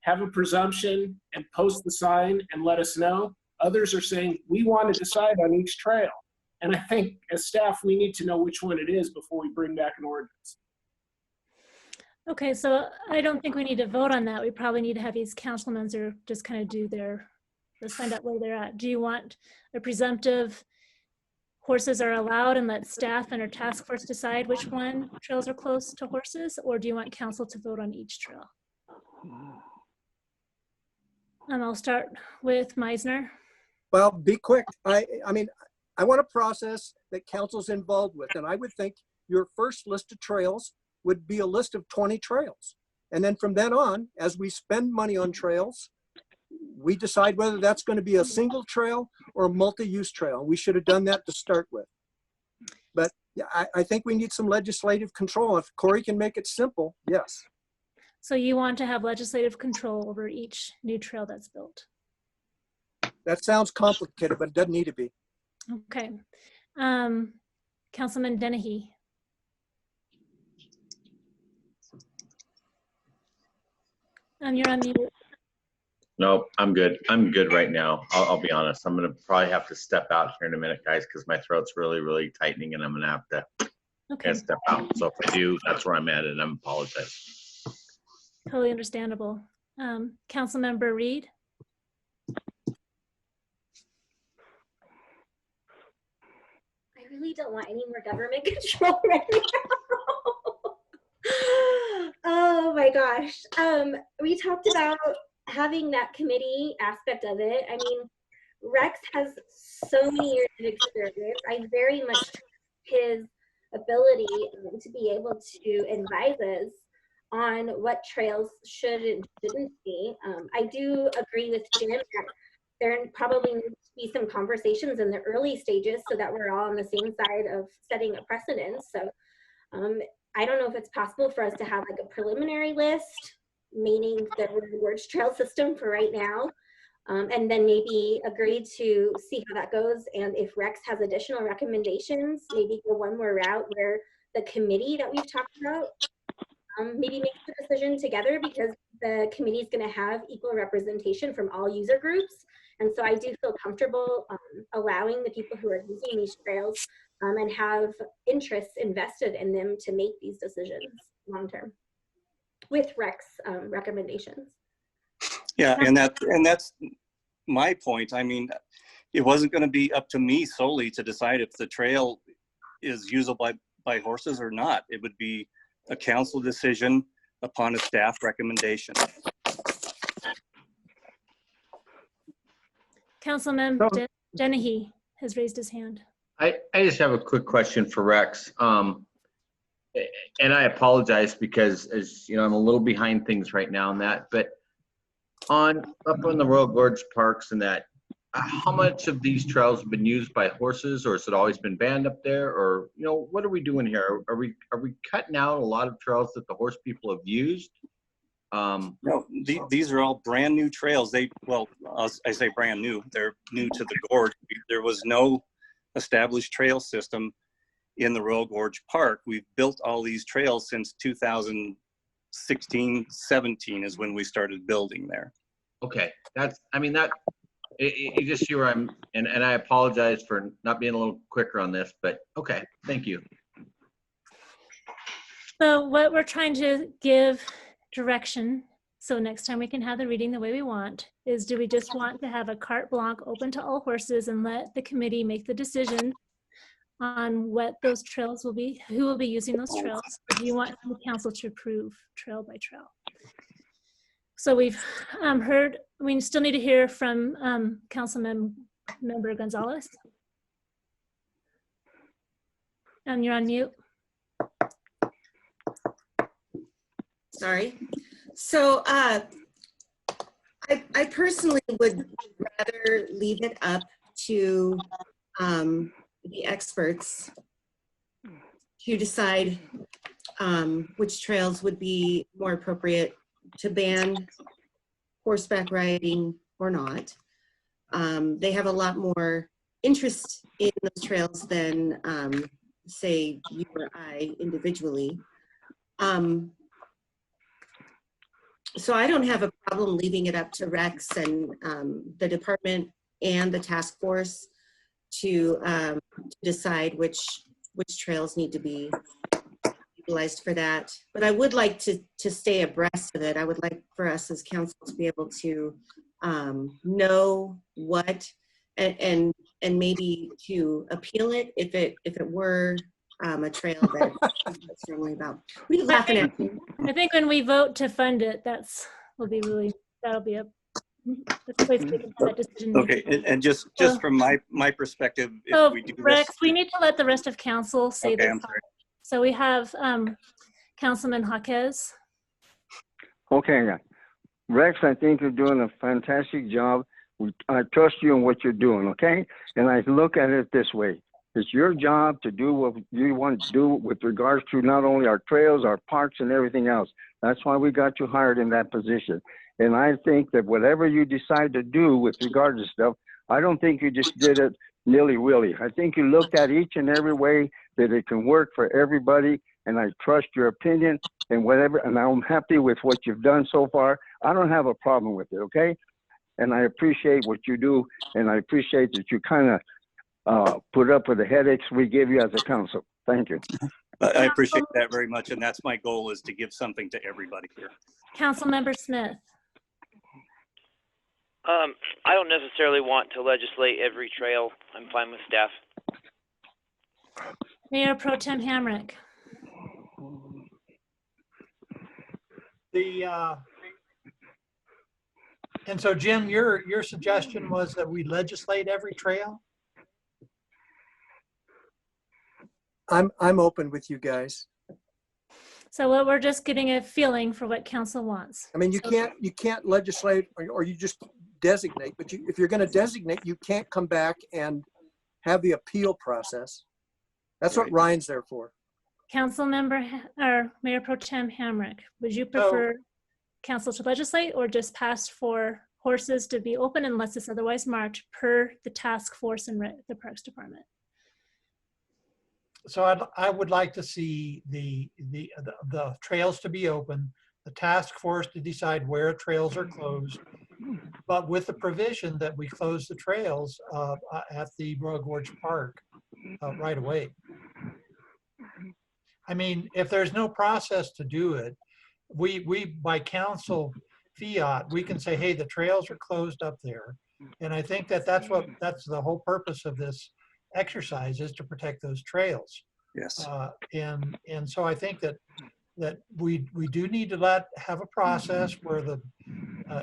have a presumption and post the sign and let us know. Others are saying, we want to decide on each trail. And I think as staff, we need to know which one it is before we bring back an ordinance. Okay, so I don't think we need to vote on that. We probably need to have these councilmen or just kind of let's find out where they're at. Do you want a presumptive horses are allowed and let staff and our task force decide which one trails are close to horses? Or do you want council to vote on each trail? And I'll start with Meisner. Well, be quick. I mean, I want a process that council's involved with, and I would think your first list of trails would be a list of 20 trails. And then from then on, as we spend money on trails, we decide whether that's going to be a single trail or a multi-use trail. We should have done that to start with. But yeah, I think we need some legislative control. If Corey can make it simple, yes. So you want to have legislative control over each new trail that's built? That sounds complicated, but it doesn't need to be. Okay. Councilman Dennehy. You're on mute. No, I'm good. I'm good right now. I'll be honest. I'm going to probably have to step out here in a minute, guys, because my throat's really, really tightening and I'm going to have to step out. So if I do, that's where I'm at and I apologize. Totally understandable. Councilmember Reed. I really don't want any more government control right now. Oh my gosh. We talked about having that committee aspect of it. I mean, Rex has so many years of experience. I very much trust his ability to be able to advise us on what trails should and shouldn't be. I do agree with Jim that there probably needs to be some conversations in the early stages so that we're all on the same side of setting a precedent. So I don't know if it's possible for us to have like a preliminary list, meaning the rewards trail system for right now, and then maybe agree to see how that goes. And if Rex has additional recommendations, maybe go one more route where the committee that we've talked about maybe make the decision together, because the committee is going to have equal representation from all user groups. And so I do feel comfortable allowing the people who are using these trails and have interests invested in them to make these decisions long term with Rex recommendations. Yeah, and that's my point. I mean, it wasn't going to be up to me solely to decide if the trail is usable by horses or not. It would be a council decision upon a staff recommendation. Councilman Dennehy has raised his hand. I just have a quick question for Rex. And I apologize because, as you know, I'm a little behind things right now on that, but up on the Royal Gorge parks and that, how much of these trails have been used by horses, or has it always been banned up there? Or, you know, what are we doing here? Are we cutting out a lot of trails that the horse people have used? No, these are all brand new trails. I say brand new. They're new to the gorge. There was no established trail system in the Royal Gorge Park. We've built all these trails since 2016, 17 is when we started building there. Okay, you just see where I'm, and I apologize for not being a little quicker on this, but okay, thank you. So what we're trying to give direction So next time we can have the reading the way we want. Is do we just want to have a carte blanche open to all horses and let the committee make the decision on what those trails will be, who will be using those trails? Or do you want the council to approve trail by trail? So we've heard, we still need to hear from Member Gonzalez. You're on mute. Sorry. So I personally would rather leave it up to the experts to decide which trails would be more appropriate to ban horseback riding or not. They have a lot more interest in those trails than say you or I individually. So I don't have a problem leaving it up to Rex and the department and the task force to decide which trails need to be utilized for that. But I would like to stay abreast of it. I would like for us as council to be able to know what and maybe to appeal it if it were a trail that I'm strongly about. What are you laughing at? I think when we vote to fund it, that'll be a place we can have that decision. Okay, and just from my perspective, So if we do Rex, this, we need to let the rest of council say okay, their I'm part. sorry. So we have Councilman Jaquez. Okay, Rex, I think you're doing a fantastic job. I trust you in what you're doing, okay? And I look at it this way. It's your job to do what you want to do with regards to not only our trails, our parks, and everything else. That's why we got you hired in that position. And I think that whatever you decide to do with regard to stuff, I don't think you just did it nilly-willy. I think you looked at each and every way that it can work for everybody, and I trust your opinion and whatever, and I'm happy with what you've done so far. I don't have a problem with it, okay? And I appreciate what you do, and I appreciate that you kind of put up with the headaches we give you as a council. Thank you. I appreciate that very much, and that's my goal, is to give something to everybody here. Councilmember Smith. I don't necessarily want to legislate every trail. I'm fine with staff. Mayor Pro Tem Hamrick. And so Jim, your suggestion was that we legislate every trail? I'm open with you guys. So we're just getting a feeling for what council wants. I mean, you can't legislate or you just designate, but if you're going to designate, you can't come back and have the appeal process. That's what Ryan's there for. Mayor Pro Tem Hamrick, would you prefer council to legislate or just pass for horses to be open unless it's otherwise marked per the task force and the Parks Department? So I would like to see the trails to be open, the task force to decide where trails are closed, but with the provision that we close the trails at the Royal Gorge Park right away. I mean, if there's no process to do it, we by council fiat, we can say, hey, the trails are closed up there. And I think that's the whole purpose of this exercise, is to protect those trails. Yes. And so I think that we do need to have a process where the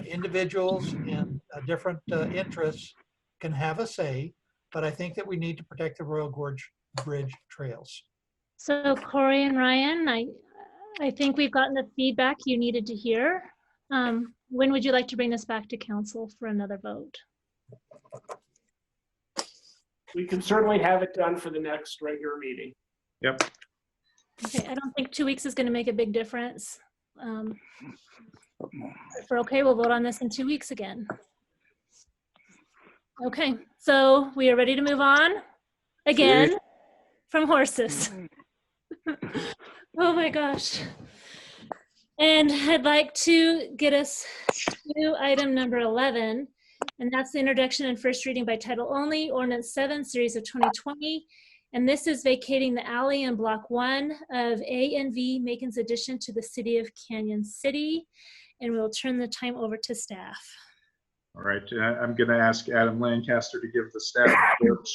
individuals and different interests can have a say, but I think that we need to protect the Royal Gorge Bridge trails. So Corey and Ryan, I think we've gotten the feedback you needed to hear. When would you like to bring this back to council for another vote? We can certainly have it done for the next regular meeting. Yep. Okay, I don't think 2 weeks is going to make a big difference. If we're okay, we'll vote on this in 2 weeks again. Okay, so we are ready to move on again from horses. Oh my gosh. And I'd like to get us to item number 11, and that's the introduction and first reading by title only, ordinance 7, series of 2020. And this is vacating the alley in block 1 of A and V Macon's addition to the city of Canyon City. and we'll turn the time over to staff. All right, I'm going to ask Adam Lancaster to give the staff report.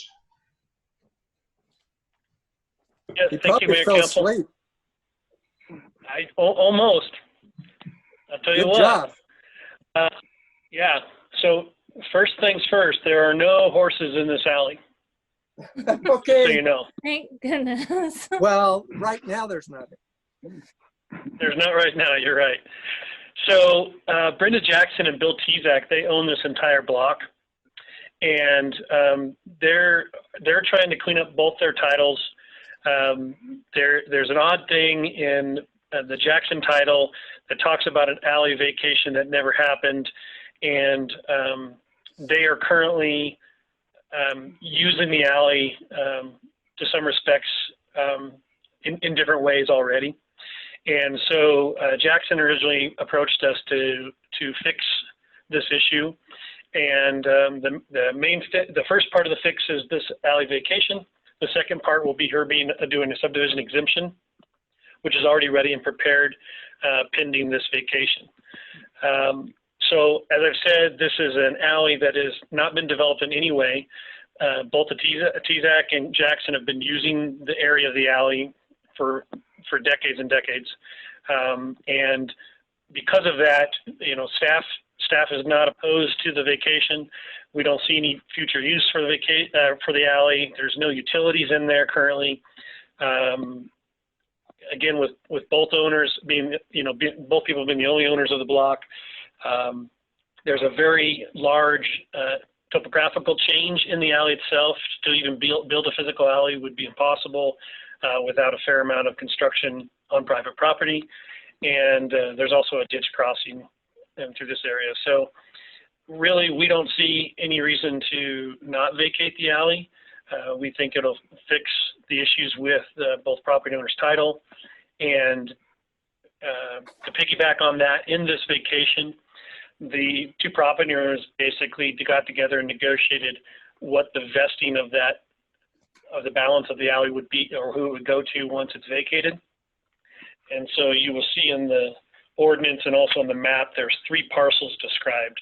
Yes, He thank you, probably Mayor fell Council. asleep. Almost. I'll tell you Good what. job. Yeah. So first things first, there are no horses in this alley. Okay. So you know. Thank goodness. Well, right now there's nothing. There's not right now. You're right. So Brenda Jackson and Bill Tezak, they own this entire block, and they're trying to clean up both their titles. There's an odd thing in the Jackson title that talks about an alley vacation that never happened, and they are currently using the alley to some respects in different ways already. And so Jackson originally approached us to fix this issue, and the first part of the fix is this alley vacation. The second part will be her doing a subdivision exemption, which is already ready and prepared pending this vacation. So as I've said, this is an alley that has not been developed in any way. Both the Tezak and Jackson have been using the area of the alley for decades and decades. And because of that, you know, staff is not opposed to the vacation. We don't see any future use for the alley. There's no utilities in there currently. Again, with both owners being, both people being the only owners of the block, there's a very large topographical change in the alley itself. To even build a physical alley would be impossible without a fair amount of construction on private property. And there's also a ditch crossing through this area. So really, we don't see any reason to not vacate the alley. We think it'll fix the issues with both property owners' title. And to piggyback on that, in this vacation, the two property owners basically got together and negotiated what the vesting of the balance of the alley would be, or who it would go to once it's vacated. And so you will see in the ordinance and also on the map, there's 3 parcels described.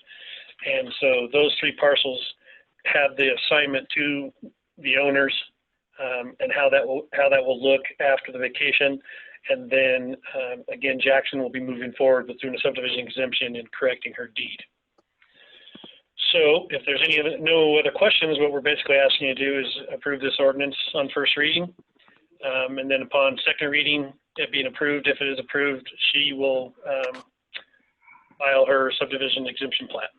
And so those 3 parcels have the assignment to the owners and how that will look after the vacation. And then again, Jackson will be moving forward with doing a subdivision exemption and correcting her deed. So if there's no other questions, what we're basically asking you to do is approve this ordinance on first reading. And then upon second reading, it being approved, if it is approved, she will file her subdivision exemption plat.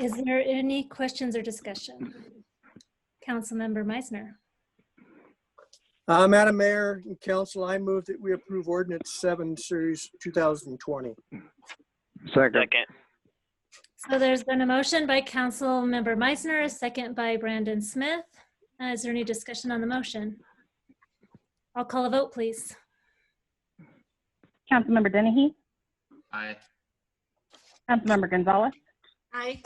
Is there any questions or discussion? Councilmember Meisner. Madam Mayor and Council, I move that we approve Ordinance 7, Series 2020. Second. So there's been a motion by Councilmember Meisner, a second by Brandon Smith. Is there any discussion on the motion? I'll call a vote, please. Councilmember Dennehy? Aye. Councilmember Gonzalez? Aye.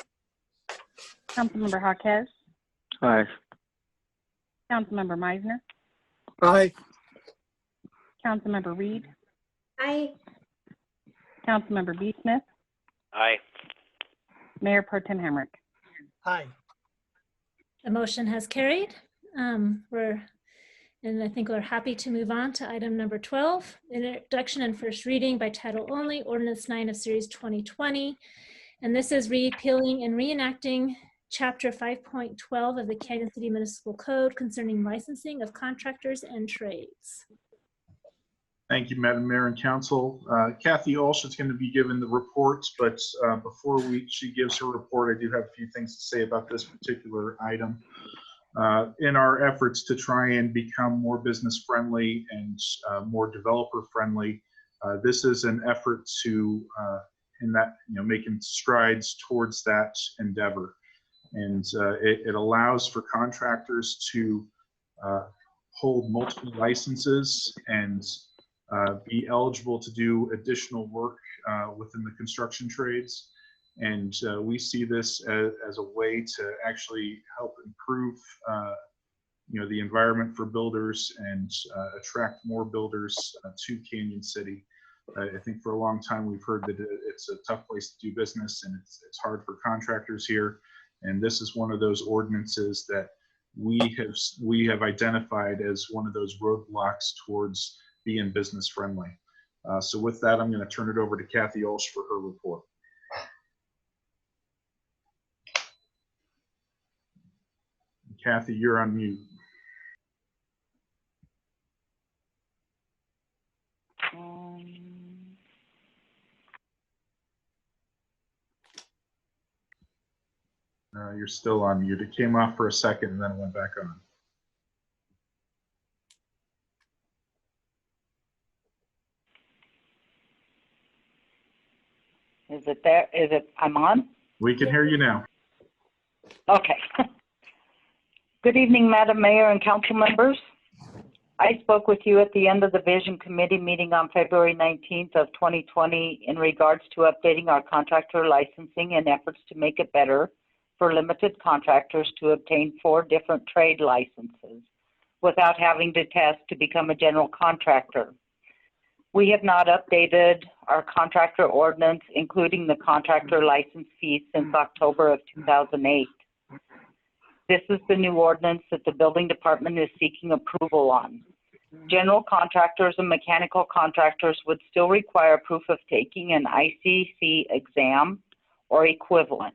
Councilmember Jaquez? Aye. Councilmember Meisner? Aye. Councilmember Reed? Aye. Councilmember B. Smith? Aye. Mayor Pro Tem Hamrick? Aye. The motion has carried. And I think we're happy to move on to item number 12, introduction and first reading by title only, Ordinance 9 of Series 2020. And this is repealing and reenacting Chapter 5.12 of the Canyon City Municipal Code concerning licensing of contractors and trades. Thank you, Madam Mayor and Council. Kathy Olsch is going to be given the report, but before she gives her report, I do have a few things to say about this particular item. In our efforts to try and become more business friendly and more developer friendly, this is an effort to making strides towards that endeavor. And it allows for contractors to hold multiple licenses and be eligible to do additional work within the construction trades. And we see this as a way to actually help improve the environment for builders and attract more builders to Canyon City. I think for a long time we've heard that it's a tough place to do business and it's hard for contractors here. And this is one of those ordinances that we have identified as one of those roadblocks towards being business friendly. So with that, I'm going to turn it over to Kathy Olsch for her report. Kathy, you're on mute. You're still on mute. It came off for a second and then it went back on. Is it there? Is it, I'm on? We can hear you now. Okay. Good evening, Madam Mayor and council members. I spoke with you at the end of the Vision Committee meeting on February 19th of 2020 in regards to updating our contractor licensing and efforts to make it better for limited contractors to obtain 4 different trade licenses without having to test to become a general contractor. We have not updated our contractor ordinance, including the contractor license fees, since October of 2008. This is the new ordinance that the building department is seeking approval on. General contractors and mechanical contractors would still require proof of taking an ICC exam or equivalent.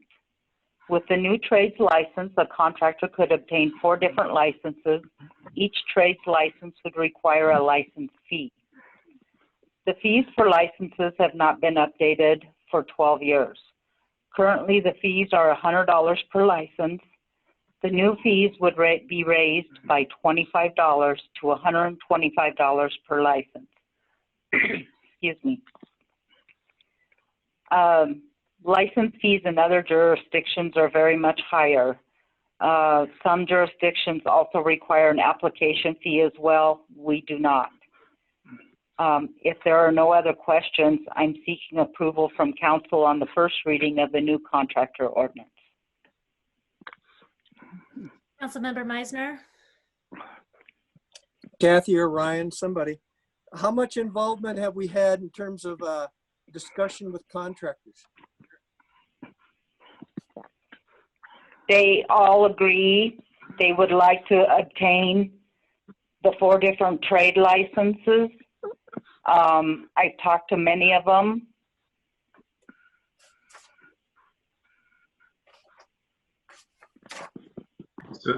With the new trades license, a contractor could obtain 4 different licenses. Each trades license would require a license fee. The fees for licenses have not been updated for 12 years. Currently, the fees are $100 per license. The new fees would be raised by $25 to $125 per license. Excuse me. License fees in other jurisdictions are very much higher. Some jurisdictions also require an application fee as well. We do not. If there are no other questions, I'm seeking approval from council on the first reading of the new contractor ordinance. Councilmember Meisner. Kathy or Ryan, somebody. How much involvement have we had in terms of discussion with contractors? They all agree they would like to obtain the 4 different trade licenses. I've talked to many of them.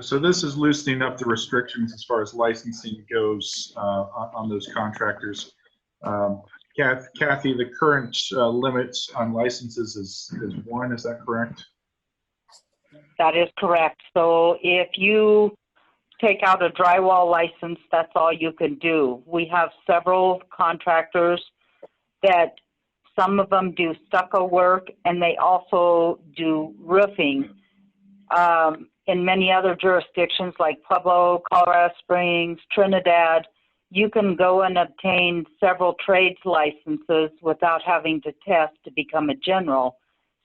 So this is loosening up the restrictions as far as licensing goes on those contractors. Kathy, the current limits on licenses is 1, is that correct? That is correct. So if you take out a drywall license, that's all you can do. We have several contractors that some of them do stucco work and they also do roofing. In many other jurisdictions like Pueblo, Colorado Springs, Trinidad, you can go and obtain several trades licenses without having to test to become a general.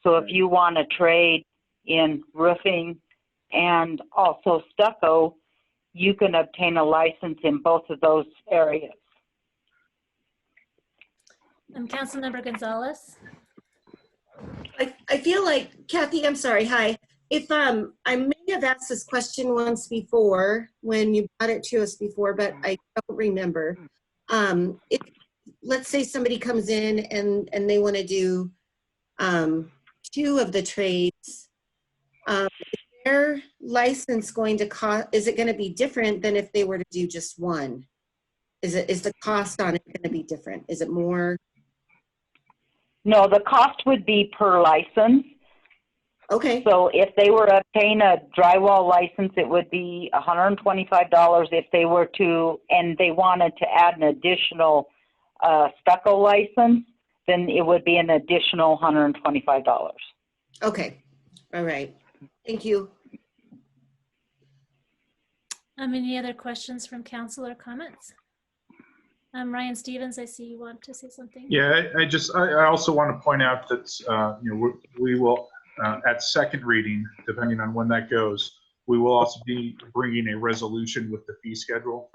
So if you want to trade in roofing and also stucco, you can obtain a license in both of those areas. Councilmember Gonzalez. I feel like, Kathy, I'm sorry, hi. If I may have asked this question once before when you brought it to us before, but I don't remember. If, let's say somebody comes in and they want to do 2 of the trades, is their license going to cost, is it going to be different than if they were to do just 1? Is the cost on it going to be different? Is it more? No, the cost would be per license. Okay. So if they were to obtain a drywall license, it would be $125 if they were to, and they wanted to add an additional stucco license, then it would be an additional $125. Okay. All right. Thank you. Any other questions from council or comments? Ryan Stevens, I see you want to say something. Yeah, I also want to point out that we will at second reading, depending on when that goes, we will also be bringing a resolution with the fee schedule.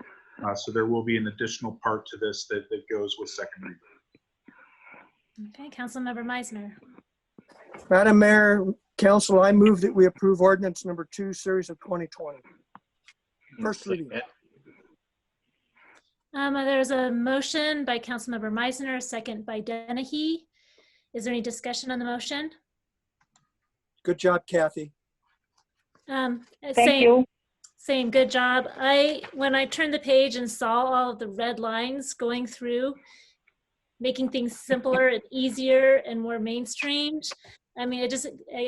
So there will be an additional part to this that goes with second reading. Okay, Councilmember Meisner. Madam Mayor, Council, I move that we approve ordinance number 2, series of 2020. First reading. There's a motion by Councilmember Meisner, a second by Dennehy. Is there any discussion on the motion? Good job, Kathy. Thank you. Same, good job. When I turned the page and saw all of the red lines going through, making things simpler and easier and more mainstreamed, I mean, I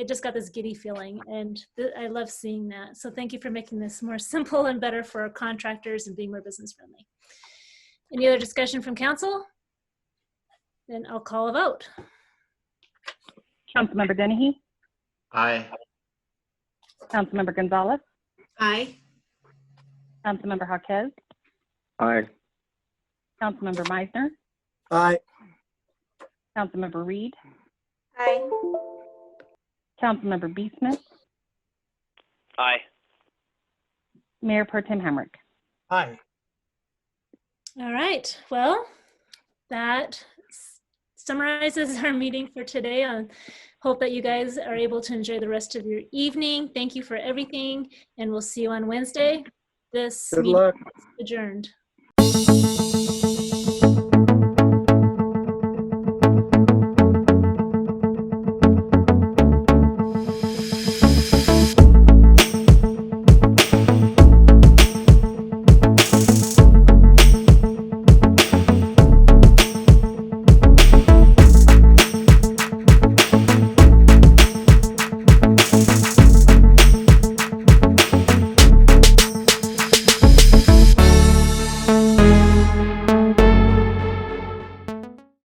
just got this giddy feeling, and I love seeing that. So thank you for making this more simple and better for our contractors and being more business friendly. Any other discussion from council? Then I'll call a vote. Councilmember Dennehy, Aye. Councilmember Gonzalez, Aye. Councilmember Jaquez, Aye. Councilmember Meisner, Aye. Councilmember Reed, Aye. Councilmember B. Smith, Aye. Mayor Pro Tem Hamrick. Aye. All right, well, that summarizes our meeting for today. I hope that you guys are able to enjoy the rest of your evening. Thank you for everything, and we'll see you on Wednesday. This Good meeting luck. is adjourned.